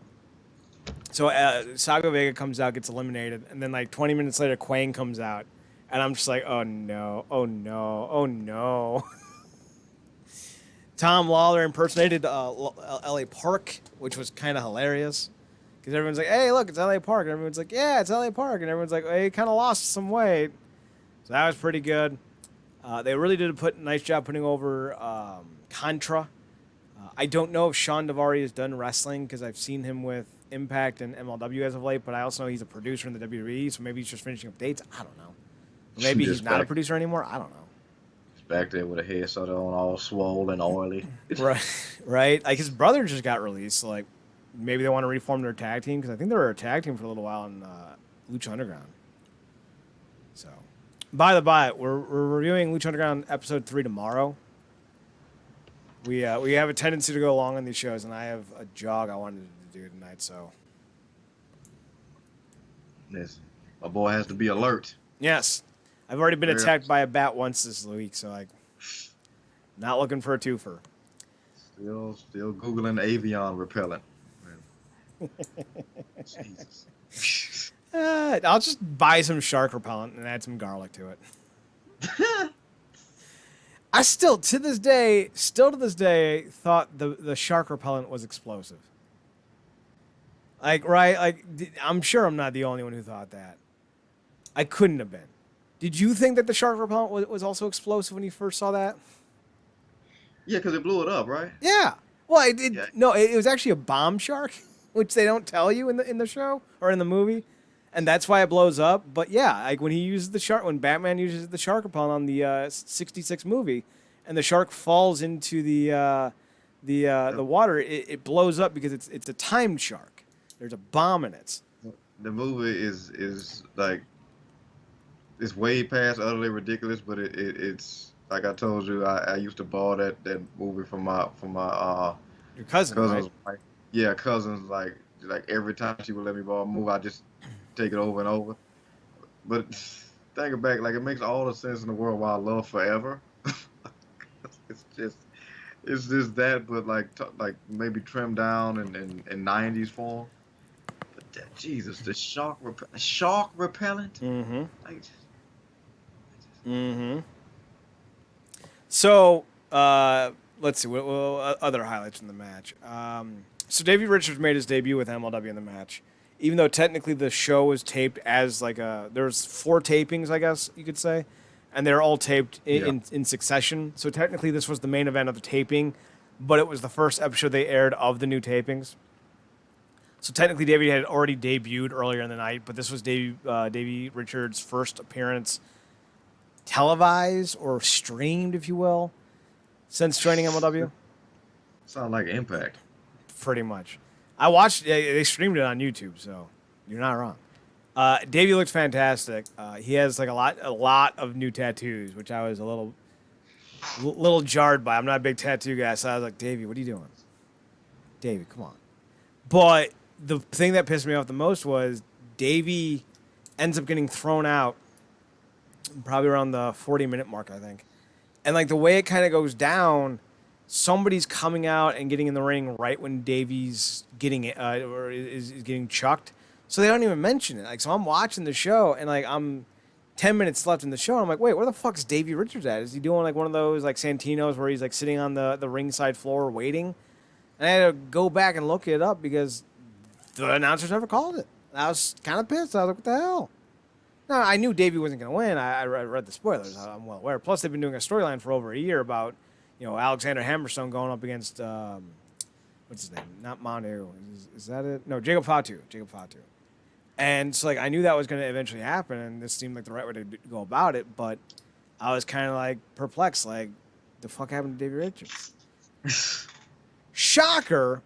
So Savio Vega comes out, gets eliminated, and then like 20 minutes later, Quang comes out. And I'm just like, oh no, oh no, oh no. Tom Lawler impersonated L.A. Park, which was kind of hilarious. Because everyone's like, hey, look, it's L.A. Park. And everyone's like, yeah, it's L.A. Park. And everyone's like, hey, he kind of lost some weight. So that was pretty good. They really did a nice job putting over Contra. I don't know if Sean Daivari has done wrestling because I've seen him with Impact and MLW as of late, but I also know he's a producer in the WWE, so maybe he's just finishing up dates. I don't know. Or maybe he's not a producer anymore. I don't know. He's back there with a head sort of on all swollen and oily. Right. Like his brother just got released, so like maybe they want to reform their tag team because I think they were a tag team for a little while in Lucha Underground. So, by the by, we're reviewing Lucha Underground episode 3 tomorrow. We have a tendency to go long on these shows, and I have a jog I wanted to do tonight. So, yes, my boy has to be alert. Yes. I've already been attacked by a bat once this week, so like, not looking for a twofer. Still Googling Avion repellent. Jesus. I'll just buy some shark repellent and add some garlic to it. I still to this day thought the shark repellent was explosive. Like, right? Like, I'm sure I'm not the only one who thought that. I couldn't have been. Did you think that the shark repellent was also explosive when you first saw that? Yeah, because it blew it up, right? Yeah. Well, it was actually a bomb shark, which they don't tell you in the show or in the movie, and that's why it blows up. But yeah, like when Batman uses the shark repellent on the '66 movie, and the shark falls into the water, it blows up because it's a timed shark. There's a bomb in it. The movie is like it's way past utterly ridiculous, but it's like I told you, I used to borrow that movie from my Your cousin, cousins. right? Like, yeah, cousins. Like every time she would let me borrow a movie, I just take it over and over. But thinking back, like it makes all the sense in the world why I love Forever. it's just it's just that, but like maybe trimmed down in 90s form. But Jesus, the shark repellent. Mm-hmm. Like, Mm-hmm. So, let's see. What other highlights from the match? So Davey Richards made his debut with MLW in the match, even though technically the show was taped as like there's 4 tapings, I guess you could say, and they're all taped in succession. So technically this was the main event of the taping, but it was the first episode they aired of the new tapings. So technically Davey had already debuted earlier in the night, but this was Davey Richards' first appearance televised or streamed, if you will, since joining MLW. sound like Impact. Pretty much. I watched. They streamed it on YouTube, so you're not wrong. Davey looks fantastic. He has like a lot of new tattoos, which I was a little jarred by. I'm not a big tattoo guy, so I was like, Davey, what are you doing? Davey, come on. But the thing that pissed me off the most was Davey ends up getting thrown out probably around the 40-minute mark, I think. And like the way it kind of goes down, somebody's coming out and getting in the ring right when Davey's getting it or is getting chucked. So they don't even mention it. Like, so I'm watching the show and like I'm 10 minutes left in the show and I'm like, wait, where the fuck is Davey Richards at? Is he doing like one of those like Santinos where he's like sitting on the ringside floor waiting? And I had to go back and look it up because the announcers never called it. And I was kind of pissed. I was like, what the hell? No, I knew Davey wasn't going to win. I read the spoilers. I'm well aware. Plus, they've been doing a storyline for over a year about, Alexander Hammerstone going up against, what's his name? Not Manu. Is that it? No, Jacob Fatu. And so, like, I knew that was going to eventually happen, and this seemed like the right way to go about it, but I was kind of, like, perplexed. Like, the fuck happened to Davey Richards? Shocker,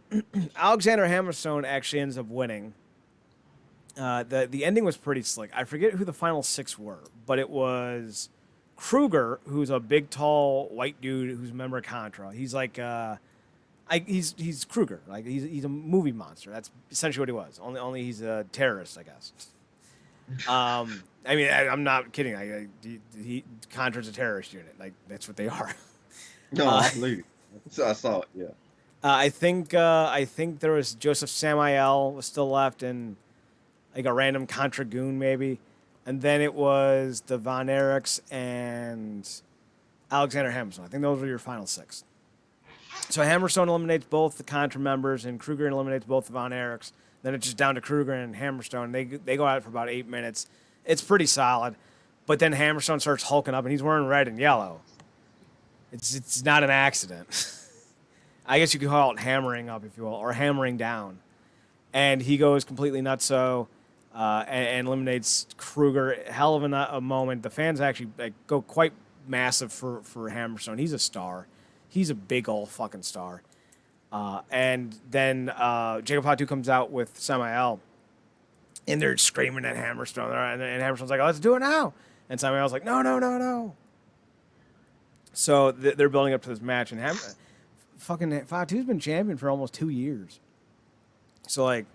Alexander Hammerstone actually ends up winning. The ending was pretty slick. I forget who the final 6 were, but it was Kruger, who's a big, tall, white dude who's a member of Contra. He's like, he's Kruger. Like he's a movie monster. That's essentially what he was. Only he's a terrorist, I guess. I mean, I'm not kidding. Contra's a terrorist unit. Like that's what they are. No, I believe it. So I saw it. Yeah. I think there was Joseph Samael was still left and like a random Contra goon maybe, and then it was the Von Erichs and Alexander Hammerstone. I think those were your final 6. So Hammerstone eliminates both the Contra members, and Kruger eliminates both the Von Erichs. Then it's just down to Kruger and Hammerstone. They go at it for about 8 minutes. It's pretty solid, but then Hammerstone starts hulking up, and he's wearing red and yellow. It's not an accident. I guess you could call it hammering up, if you will, or hammering down. And he goes completely nutso. And eliminates Kruger. Hell of a moment. The fans actually go quite massive for Hammerstone. He's a star. He's a big old fucking star. And then Jacob Fatu comes out with Samael, and they're screaming at Hammerstone. And Hammerstone's like, let's do it now. And Samael's like, no. So they're building up to this match, and fucking Fatu's been champion for almost 2 years. So like,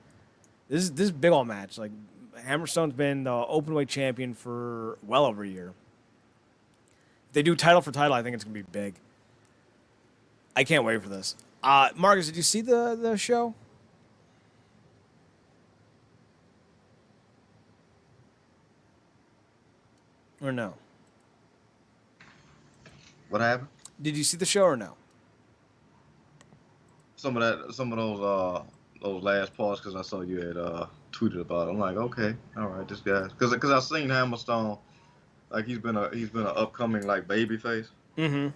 this big old match. Like, Hammerstone's been the openweight champion for well over a year. If they do title for title, I think it's gonna be big. I can't wait for this. Marcus, did you see the show? Or no? What happened? Did you see the show or no? Some of those last parts because I saw you had tweeted about it. I'm like, okay, all right, this guy, because I seen Hammerstone, like he's been an upcoming like baby face. Mm-hmm.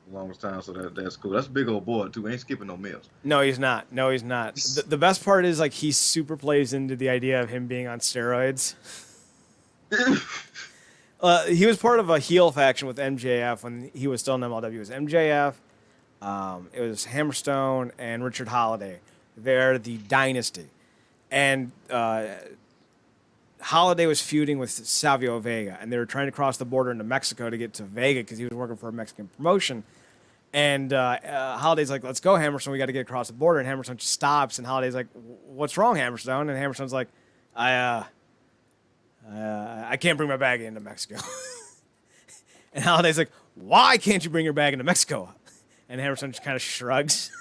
The longest time, so that's cool. That's a big old boy too. Ain't skipping no meals. No, he's not. The best part is like he super plays into the idea of him being on steroids. He was part of a heel faction with MJF when he was still in MLW. It was MJF, it was Hammerstone, and Richard Holiday. They're the Dynasty. And Holiday was feuding with Savio Vega, and they were trying to cross the border into Mexico to get to Vega because he was working for a Mexican promotion. And Holiday's like, let's go, Hammerstone. We got to get across the border. And Hammerstone just stops, and Holiday's like, what's wrong, Hammerstone? And Hammerstone's like, I can't bring my bag into Mexico. And Holiday's like, why can't you bring your bag into Mexico? And Hammerstone just kind of shrugs.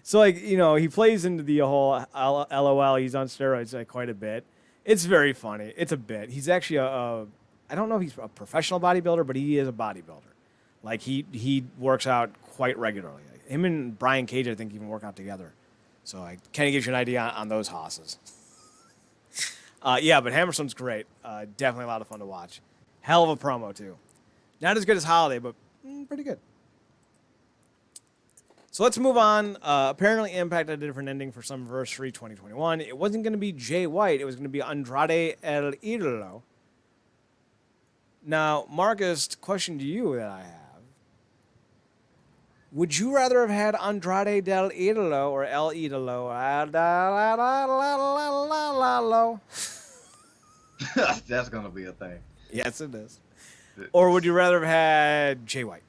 So, like, you know, he plays into the whole LOL, he's on steroids like, quite a bit. It's very funny. It's a bit. He's actually I don't know if he's a professional bodybuilder, but he is a bodybuilder. Like, he works out quite regularly. Like, him and Brian Cage, I think, even work out together. So, I kind of gives you an idea on those hosses. Yeah, but Hammerstone's great. Definitely a lot of fun to watch. Hell of a promo, too. Not as good as Holiday, but pretty good. So let's move on. Apparently, Impact had a different ending for Summerversary 2021. It wasn't going to be Jay White. It was going to be Andrade El Idolo. Now, Marcus, question to you that I have. Would you rather have had Andrade Del Idolo or El Idolo? That's gonna be a thing. Yes, it is. Or would you rather have had Jay White?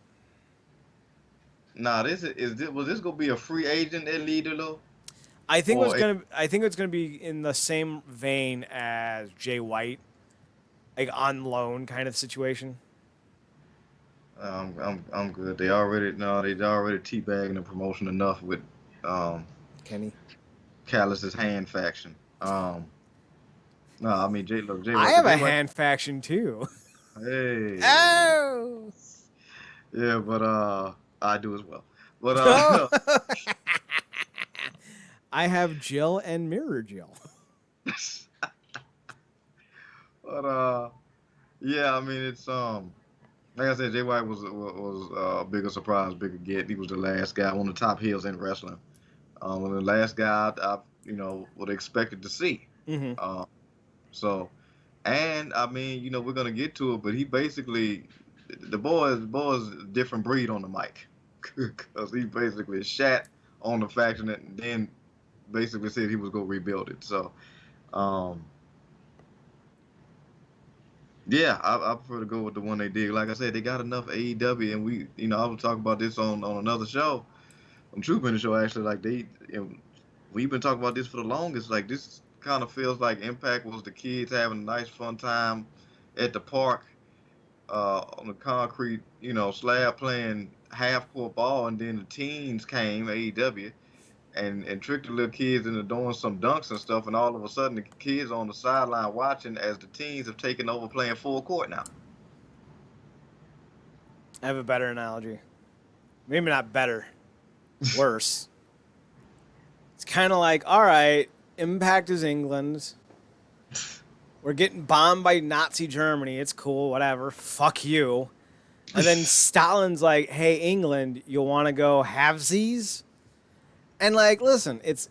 Nah, was this gonna be a free agent El Idolo? I think it's gonna be in the same vein as Jay White, like on loan kind of situation. I'm good. They already teabagging the promotion enough with Kenny Callis's hand faction. No, I mean Jay. Look, Jay. I have a hand faction too. Hey. Oh. Yeah, but I do as well. But I have Jill and Mirror Jill. But yeah, I mean it's like I said, Jay White was a bigger surprise, bigger get. He was the last guy, one of the top heels in wrestling. One of the last guy I would expected to see. Mm-hmm. So, and I mean, we're gonna get to it, but he basically, the boy is a different breed on the mic, because he basically shat on the faction and then basically said he was gonna rebuild it. So, yeah, I prefer to go with the one they did. Like I said, they got enough AEW, and we, I was talking about this on another show, on Truth in the Show actually. Like we've been talking about this for the longest. Like this kind of feels like Impact was the kids having a nice fun time at the park, on the concrete, slab playing half-court ball, and then the teens came, AEW, and tricked the little kids into doing some dunks and stuff, and all of a sudden the kids on the sideline watching as the teens have taken over playing full court now. I have a better analogy. Maybe not better. Worse. It's kind of like, all right, Impact is England. We're getting bombed by Nazi Germany. It's cool, whatever. Fuck you. And then Stalin's like, hey, England, you want to go halvesies? And like, listen, it's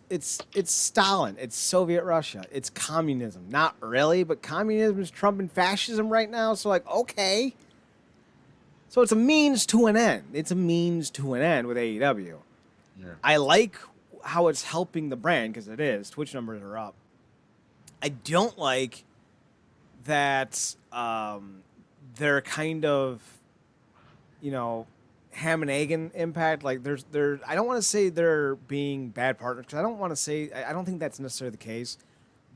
Stalin. It's Soviet Russia. It's communism. Not really, but communism is trumping fascism right now. So like, okay. So it's a means to an end. It's a means to an end with AEW. Yeah. I like how it's helping the brand, because it is. Twitch numbers are up. I don't like that they're kind of, ham and egg Impact. Like I don't want to say they're being bad partners, because I don't think that's necessarily the case,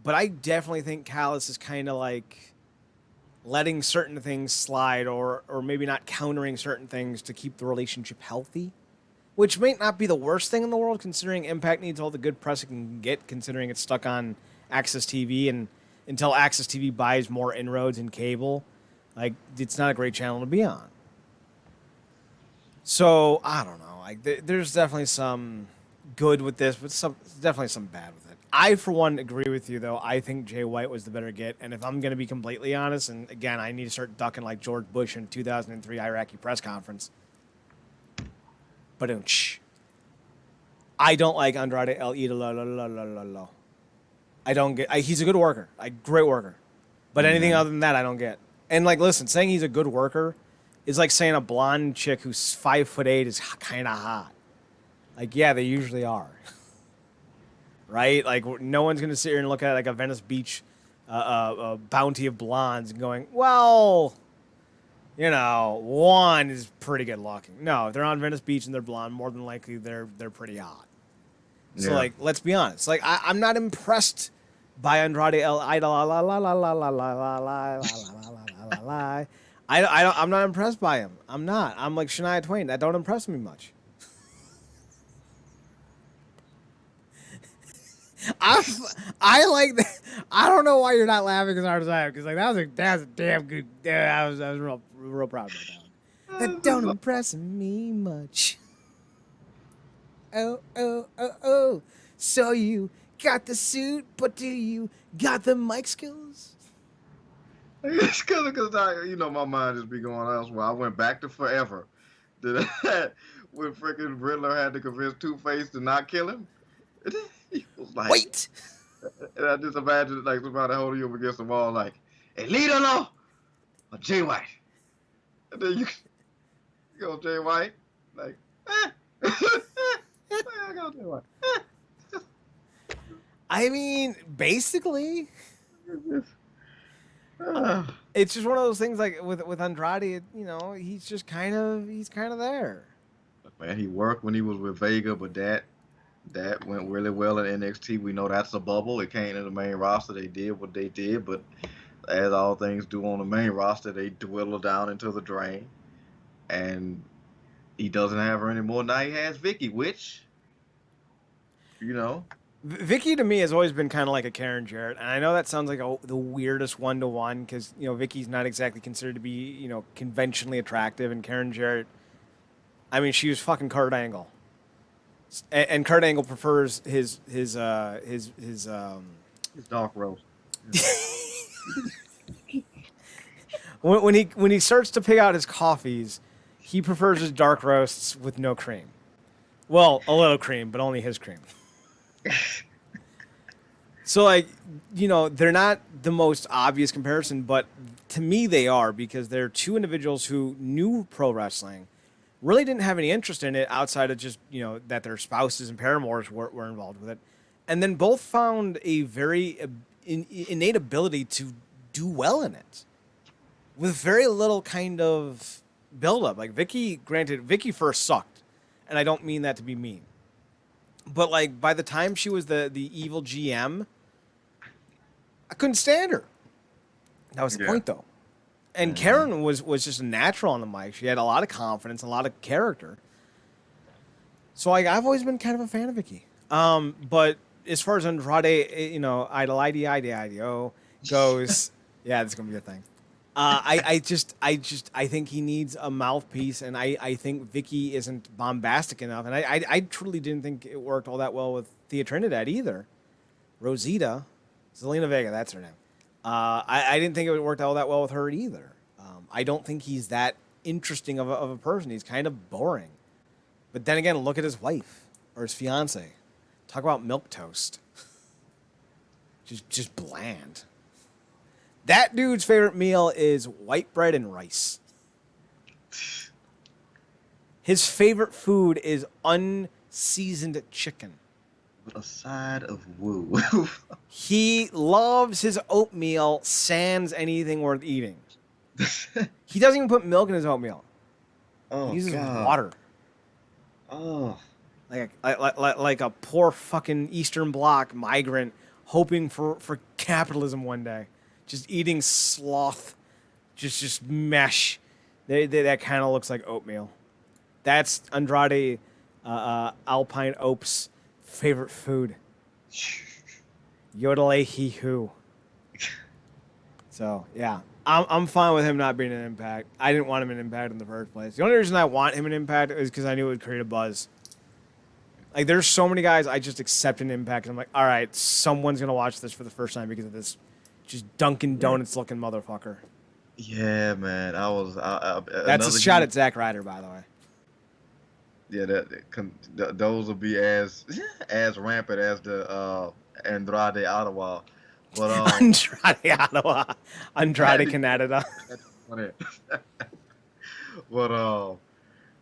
but I definitely think Callis is kind of like letting certain things slide, or maybe not countering certain things to keep the relationship healthy, which may not be the worst thing in the world, considering Impact needs all the good press it can get, considering it's stuck on Access TV, and until Access TV buys more inroads in cable, like, it's not a great channel to be on. So, I don't know. Like, there's definitely some good with this, but definitely some bad with it. I, for one, agree with you, though. I think Jay White was the better get. And if I'm going to be completely honest, and again, I need to start ducking like George Bush in 2003 Iraqi press conference. But I don't like Andrade El Idolo. I don't get. He's a good worker, a great worker. But anything other than that, I don't get. And like, listen, saying he's a good worker is like saying a blonde chick who's 5'8" is kind of hot. Like, yeah, they usually are. Right? Like, no one's gonna sit here and look at like a Venice Beach bounty of blondes and going, well, you know, one is pretty good looking. No, if they're on Venice Beach and they're blonde, more than likely they're pretty hot. So like, let's be honest. Like, I'm not impressed by Andrade El Idol. I'm not impressed by him. I'm not. I'm like Shania Twain. That don't impress me much. I like that. I don't know why you're not laughing as hard as I am, because like that was a damn good. I was real proud of that one. That don't impress me much. Oh. So you got the suit, but do you got the mic skills? It's because my mind just be going elsewhere. I went back to Forever. Did that when freaking Riddler had to convince Two-Face to not kill him? He was like, wait. And I just imagine like somebody holding you up against the wall, like, "Hey, Leader, or Jay White?" And then you go Jay White, like, I go Jay White. I mean, basically, it's just one of those things. Like with Andrade, he's kind of there. Man, he worked when he was with Vega, but that went really well in NXT. We know that's a bubble. It came in the main roster. They did what they did, but as all things do on the main roster, they dwindle down into the drain. And he doesn't have her anymore. Now he has Vicky, which, Vicky to me has always been kind of like a Karen Jarrett, and I know that sounds like the weirdest one-to-one because Vicky's not exactly considered to be conventionally attractive, and Karen Jarrett, I mean, she was fucking Kurt Angle, and Kurt Angle prefers his dark roast. when he starts to pick out his coffees, he prefers his dark roasts with no cream. Well, a little cream, but only his cream. So, like, they're not the most obvious comparison, but to me they are, because they're two individuals who knew pro wrestling, really didn't have any interest in it outside of just, that their spouses and paramours were involved with it. And then both found a very innate ability to do well in it with very little kind of buildup. Like, Vicky first sucked, and I don't mean that to be mean. But, like, by the time she was the evil GM, I couldn't stand her. That was the point, though. And Karen was just a natural on the mic. She had a lot of confidence, a lot of character. So, like, I've always been kind of a fan of Vicky. But as far as Andrade, idol goes, yeah, that's going to be a thing. I think he needs a mouthpiece, and I think Vicky isn't bombastic enough. And I truly didn't think it worked all that well with Thea Trinidad either. Rosita, Zelina Vega, that's her name. I didn't think it worked all that well with her either. I don't think he's that interesting of a person. He's kind of boring. But then again, look at his wife or his fiance. Talk about milquetoast. Just bland. That dude's favorite meal is white bread and rice. His favorite food is unseasoned chicken. With a side of woo. He loves his oatmeal sans anything worth eating. He doesn't even put milk in his oatmeal. Oh, he uses God. water. Oh. Like a poor fucking Eastern Bloc migrant hoping for capitalism one day. Just eating sloth, just mesh. That kind of looks like oatmeal. That's Andrade Alpine Oats' favorite food. Yodel he who. So yeah, I'm fine with him not being an Impact. I didn't want him in Impact in the first place. The only reason I want him in Impact is because I knew it would create a buzz. Like, there's so many guys I just accept an Impact, and I'm like, all right, someone's gonna watch this for the first time because of this. Just Dunkin' Donuts looking motherfucker. Yeah, man. That's a shot at Zack Ryder, by the way. Yeah, those will be as rampant as the Andrade Ottawa. But Andrade Ottawa, Andrade Canada. but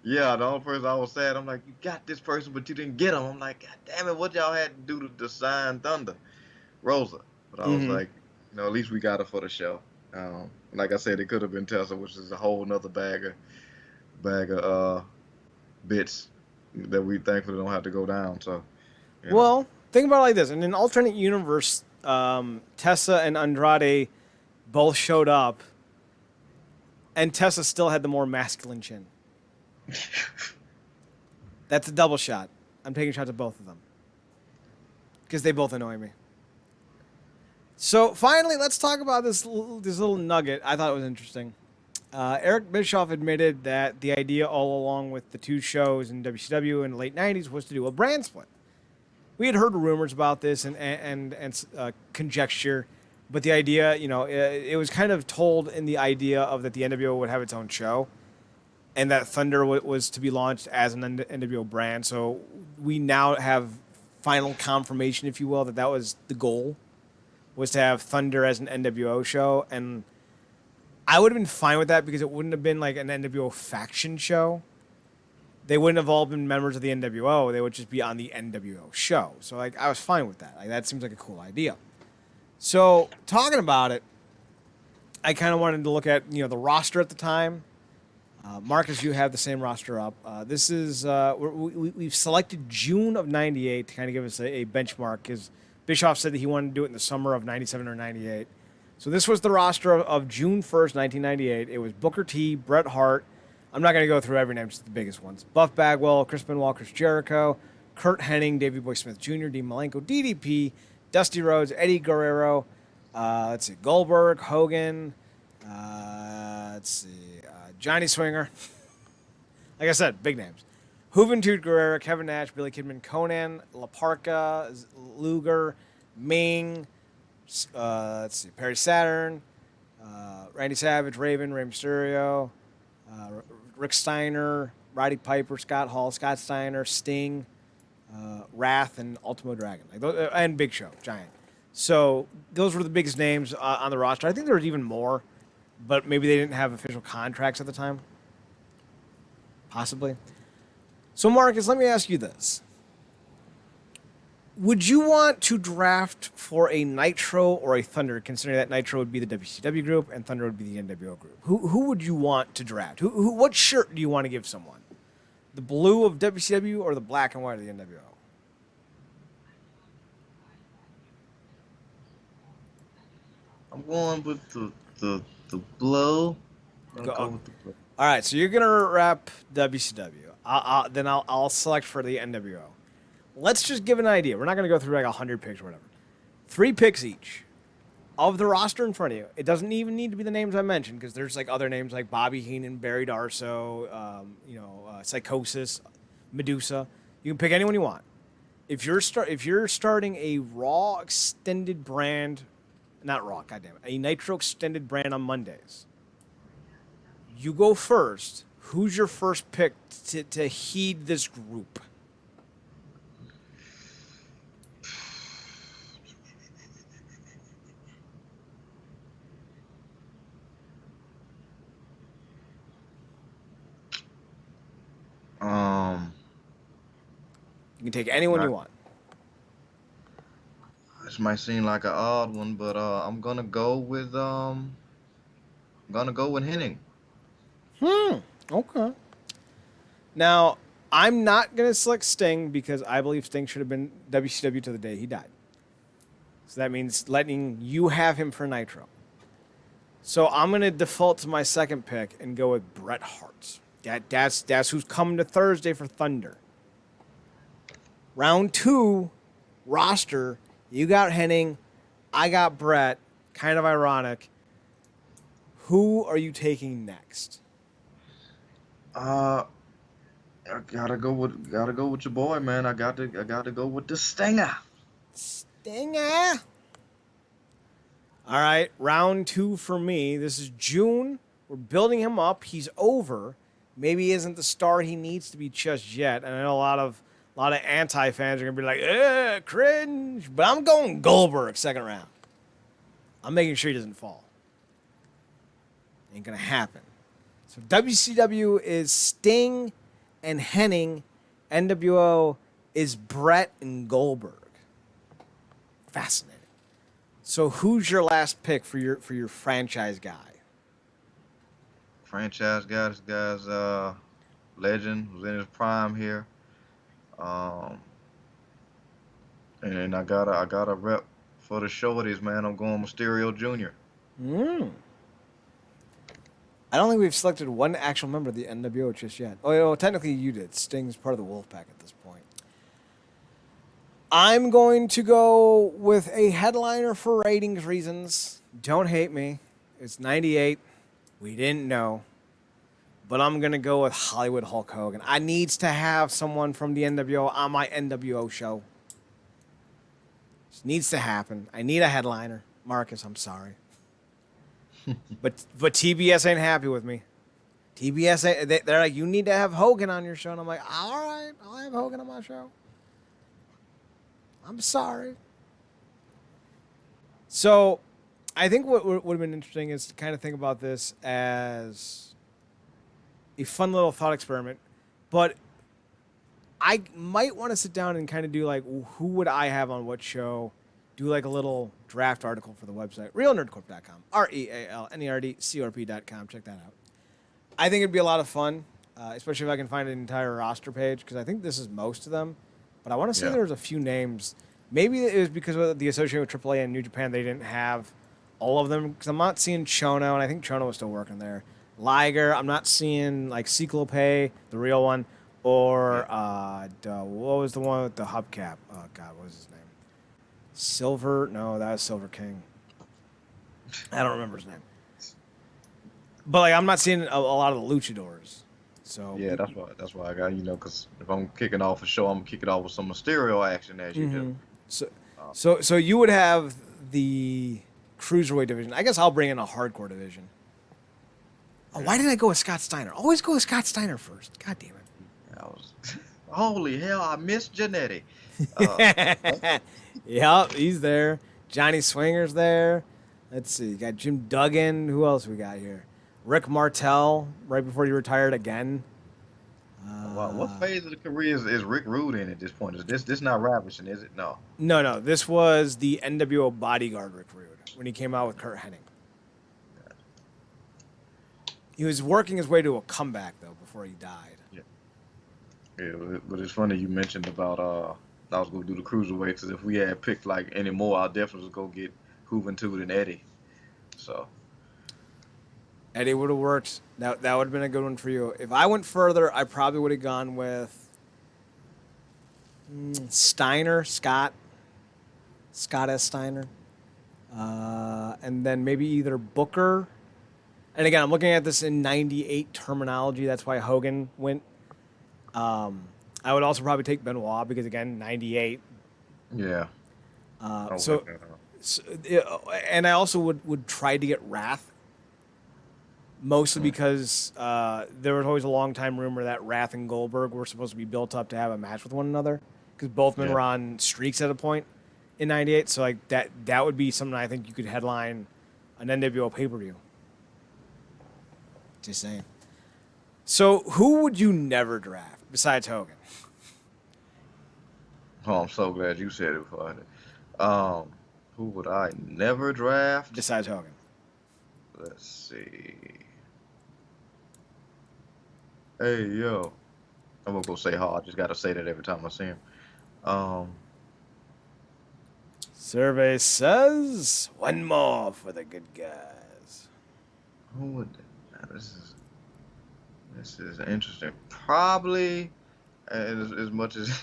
yeah, the only person I was sad, I'm like, you got this person, but you didn't get him. I'm like, God damn it, what y'all had to do to sign Thunder Rosa? But I was Mm-hmm. like, at least we got her for the show. Like I said, it could have been Tessa, which is a whole nother bag of bits that we thankfully don't have to go down. So, Well, think about it like this: in an alternate universe, Tessa and Andrade both showed up, and Tessa still had the more masculine chin. That's a double shot. I'm taking shots at both of them because they both annoy me. So finally, let's talk about this little nugget. I thought it was interesting. Eric Bischoff admitted that the idea all along with the two shows in WCW in the late 90s was to do a brand split. We had heard rumors about this and conjecture, but the idea, it was kind of told in the idea of that the NWO would have its own show and that Thunder was to be launched as an NWO brand. So we now have final confirmation, if you will, that was the goal, was to have Thunder as an NWO show. And I would have been fine with that because it wouldn't have been like an NWO faction show. They wouldn't have all been members of the NWO. They would just be on the NWO show. So I was fine with that. That seems like a cool idea. So talking about it, I kind of wanted to look at the roster at the time. Marcus, you have the same roster up. This is we've selected June of '98 to kind of give us a benchmark because Bischoff said that he wanted to do it in the summer of '97 or '98. So this was the roster of June 1st, 1998. It was Booker T, Bret Hart. I'm not going to go through every name, just the biggest ones. Buff Bagwell, Chris Benoit, Chris Jericho, Kurt Hennig, Davey Boy Smith Jr., Dean Malenko, DDP, Dusty Rhodes, Eddie Guerrero. Let's see, Goldberg, Hogan. Johnny Swinger. Like I said, big names. Juventud Guerrera, Kevin Nash, Billy Kidman, Conan, La Parka, Luger, Ming. Perry Saturn, Randy Savage, Raven, Rey Mysterio, Rick Steiner, Roddy Piper, Scott Hall, Scott Steiner, Sting, Wrath, and Ultimo Dragon, and Big Show, Giant. So those were the biggest names on the roster. I think there was even more, but maybe they didn't have official contracts at the time. Possibly. So Marcus, let me ask you this. Would you want to draft for a Nitro or a Thunder, considering that Nitro would be the WCW group and Thunder would be the NWO group? Who would you want to draft? What shirt do you want to give someone? The blue of WCW or the black and white of the NWO? I'm going with the blue. All right, so you're gonna wrap WCW. Then I'll select for the NWO. Let's just give an idea. We're not going to go through like 100 picks or whatever. 3 picks each of the roster in front of you. It doesn't even need to be the names I mentioned because there's like other names like Bobby Heenan, Barry Darso, Psychosis, Medusa. You can pick anyone you want. If you're starting a Raw extended brand, not Raw, goddamn it, a Nitro extended brand on Mondays, you go first. Who's your first pick to heed this group? You can take anyone you want. This might seem like an odd one, but I'm gonna go with Hennig. Okay. Now, I'm not gonna select Sting because I believe Sting should have been WCW to the day he died. So that means letting you have him for Nitro. So I'm gonna default to my second pick and go with Bret Hart. That's who's coming to Thursday for Thunder. Round 2, roster. You got Hennig. I got Bret. Kind of ironic. Who are you taking next? I gotta go with your boy, man. I gotta go with the Stinger. Stinger. All right, round 2 for me. This is June. We're building him up. He's over. Maybe he isn't the star he needs to be just yet. And I know a lot of anti-fans are gonna be like, cringe. But I'm going Goldberg second round. I'm making sure he doesn't fall. Ain't gonna happen. So WCW is Sting and Hennig. NWO is Brett and Goldberg. Fascinating. So who's your last pick for your franchise guy? Franchise guy, this guy's legend, was in his prime here. And I got a rep for the shorties, man. I'm going Mysterio Jr. I don't think we've selected one actual member of the NWO just yet. Oh, well, technically you did. Sting's part of the Wolfpack at this point. I'm going to go with a headliner for ratings reasons. Don't hate me. It's 98. We didn't know. But I'm going to go with Hollywood Hulk Hogan. I needs to have someone from the NWO on my NWO show. This needs to happen. I need a headliner. Marcus, I'm sorry. But TBS ain't happy with me. TBS, they're like, you need to have Hogan on your show. And I'm like, all right, I'll have Hogan on my show. I'm sorry. So I think what would have been interesting is to kind of think about this as a fun little thought experiment. But I might want to sit down and kind of do like, who would I have on what show? Do like a little draft article for the website, realnerdcorp.com, RealNerdCorp.com. Check that out. I think it'd be a lot of fun, especially if I can find an entire roster page, because I think this is most of them. But I want to say there's a few names. Maybe it was because of the association with AAA and New Japan, they didn't have all of them, because I'm not seeing Chono, and I think Chono was still working there. Liger, I'm not seeing like Cyclope, the real one, or what was the one with the hubcap? Oh, God, what was his name? Silver? No, that was Silver King. I don't remember his name. But like, I'm not seeing a lot of the luchadors. So yeah, that's why I got, because if I'm kicking off a show, I'm gonna kick it off with some Mysterio action as you do. So you would have the cruiserweight division. I guess I'll bring in a hardcore division. Oh, why did I go with Scott Steiner? Always go with Scott Steiner first. God damn it. Holy hell, I missed Janetti. Yep, he's there. Johnny Swinger's there. Let's see. You got Jim Duggan. Who else we got here? Rick Martel, right before he retired again. What phase of the career is Rick Rude in at this point? Is this not Ravishing, is it? No. No. This was the NWO bodyguard Rick Rude when he came out with Kurt Hennig. He was working his way to a comeback, though, before he died. Yeah, but it's funny you mentioned about I was going to do the cruiserweight, because if we had picked like any more, I definitely was going to get Juventud and Eddie. So Eddie would have worked. That would have been a good one for you. If I went further, I probably would have gone with Steiner, Scott S. Steiner. And then maybe either Booker. And again, I'm looking at this in 98 terminology. That's why Hogan went. I would also probably take Benoit because, again, 98. Yeah. And I also would try to get Wrath, mostly because there was always a long time rumor that Wrath and Goldberg were supposed to be built up to have a match with one another, because both men were on streaks at a point in 98. So like that would be something I think you could headline an NWO pay-per-view. Just saying. So who would you never draft besides Hogan? Oh, I'm so glad you said it before I did. Who would I never draft? Besides Hogan. Let's see. Hey, yo. I'm going to go say Hall. I just got to say that every time I see him. Survey says one more for the good guys. Who would... This is interesting. Probably, as much as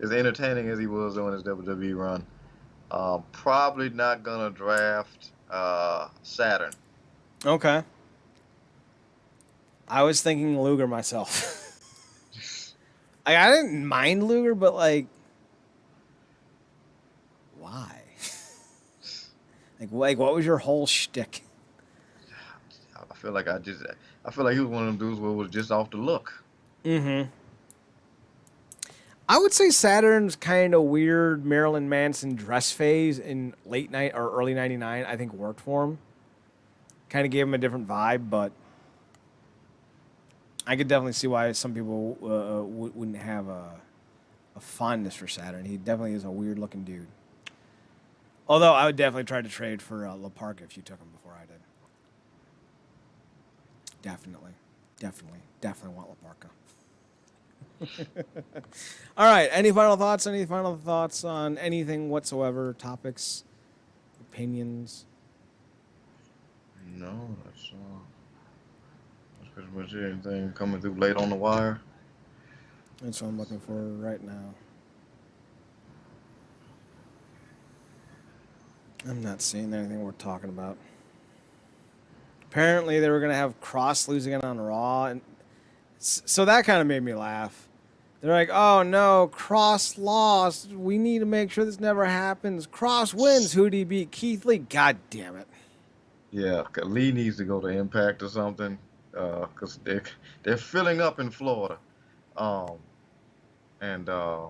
as entertaining as he was on his WWE run, probably not gonna draft Saturn. Okay. I was thinking Luger myself. I didn't mind Luger, but like, why? like what was your whole shtick? I feel like he was one of them dudes where it was just off the look. Mm-hmm. I would say Saturn's kind of weird Marilyn Manson dress phase in late night or early '99. I think worked for him. Kind of gave him a different vibe, but I could definitely see why some people wouldn't have a fondness for Saturn. He definitely is a weird looking dude. Although I would definitely try to trade for La Parka if you took him before I did. Definitely want La Parka. All right. Any final thoughts? Any final thoughts on anything whatsoever? Topics, opinions? No, that's pretty much it. Anything coming through late on the wire? That's what I'm looking for right now. I'm not seeing anything worth talking about. Apparently, they were going to have Cross lose again on Raw, and so that kind of made me laugh. They're like, "Oh no, Cross lost. We need to make sure this never happens. Cross wins. Who'd he beat? Keith Lee. God damn it." Yeah, Lee needs to go to Impact or something, because they're filling up in Florida, and I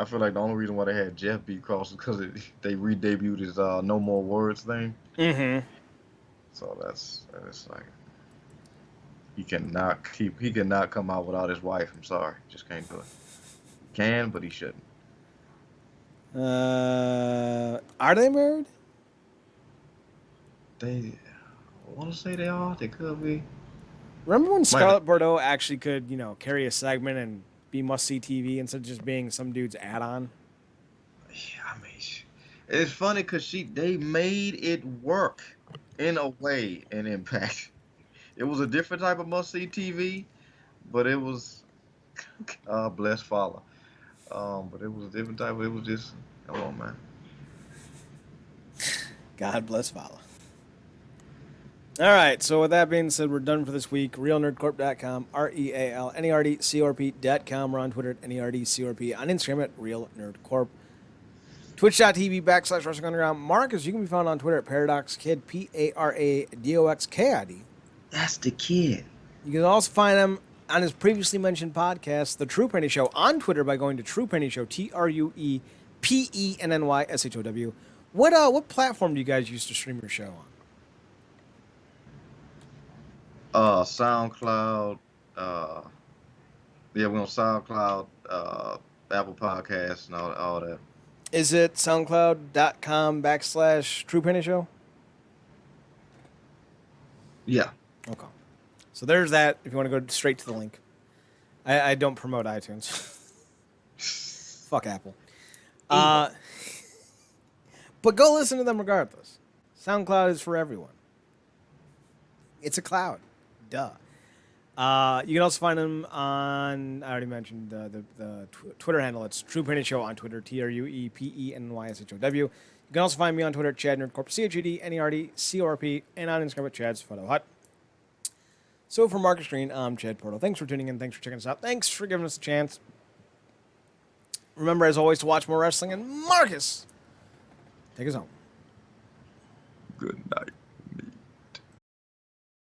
feel like the only reason why they had Jeff beat Cross is because they re-debuted his No More Words thing. Mm-hmm. So that's like he cannot come out without his wife. I'm sorry, just can't do it. He can, but he shouldn't. Are they married? I want to say they are. They could be. Remember when Scarlett Bordeaux actually could, carry a segment and be must-see TV instead of just being some dude's add-on? Yeah, I mean, it's funny because they made it work in a way in Impact. It was a different type of must-see TV, but it was bless Fowler. But it was a different type. It was just, come on, man. God bless Fowler. All right, so with that being said, we're done for this week. RealNerdCorp.com, RealNerdCorp.com. We're on Twitter at NERDCorp, on Instagram at RealNerdCorp. Twitch.tv/Wrestling Underground. Marcus, you can be found on Twitter at ParadoxKid, ParadoxKid. That's the kid. You can also find him on his previously mentioned podcast, The True Penny Show, on Twitter by going to True Penny Show, TruePennyShow. What platform do you guys use to stream your show on? SoundCloud. We're on SoundCloud, Apple Podcasts, and all that. Is it soundcloud.com/True Penny Show? Yeah. Okay. So there's that if you want to go straight to the link. I don't promote iTunes. Fuck Apple. But go listen to them regardless. SoundCloud is for everyone. It's a cloud. Duh. You can also find them on, I already mentioned the Twitter handle. It's True Penny Show on Twitter, TruePennyShow. You can also find me on Twitter at Chad Nerdcorp, ChadNerdCorp, and on Instagram at Chad's Photo Hut. So for Marcus Green, I'm Chad Portal. Thanks for tuning in. Thanks for checking us out. Thanks for giving us a chance. Remember, as always, to watch more wrestling. And Marcus, take us home. Good night.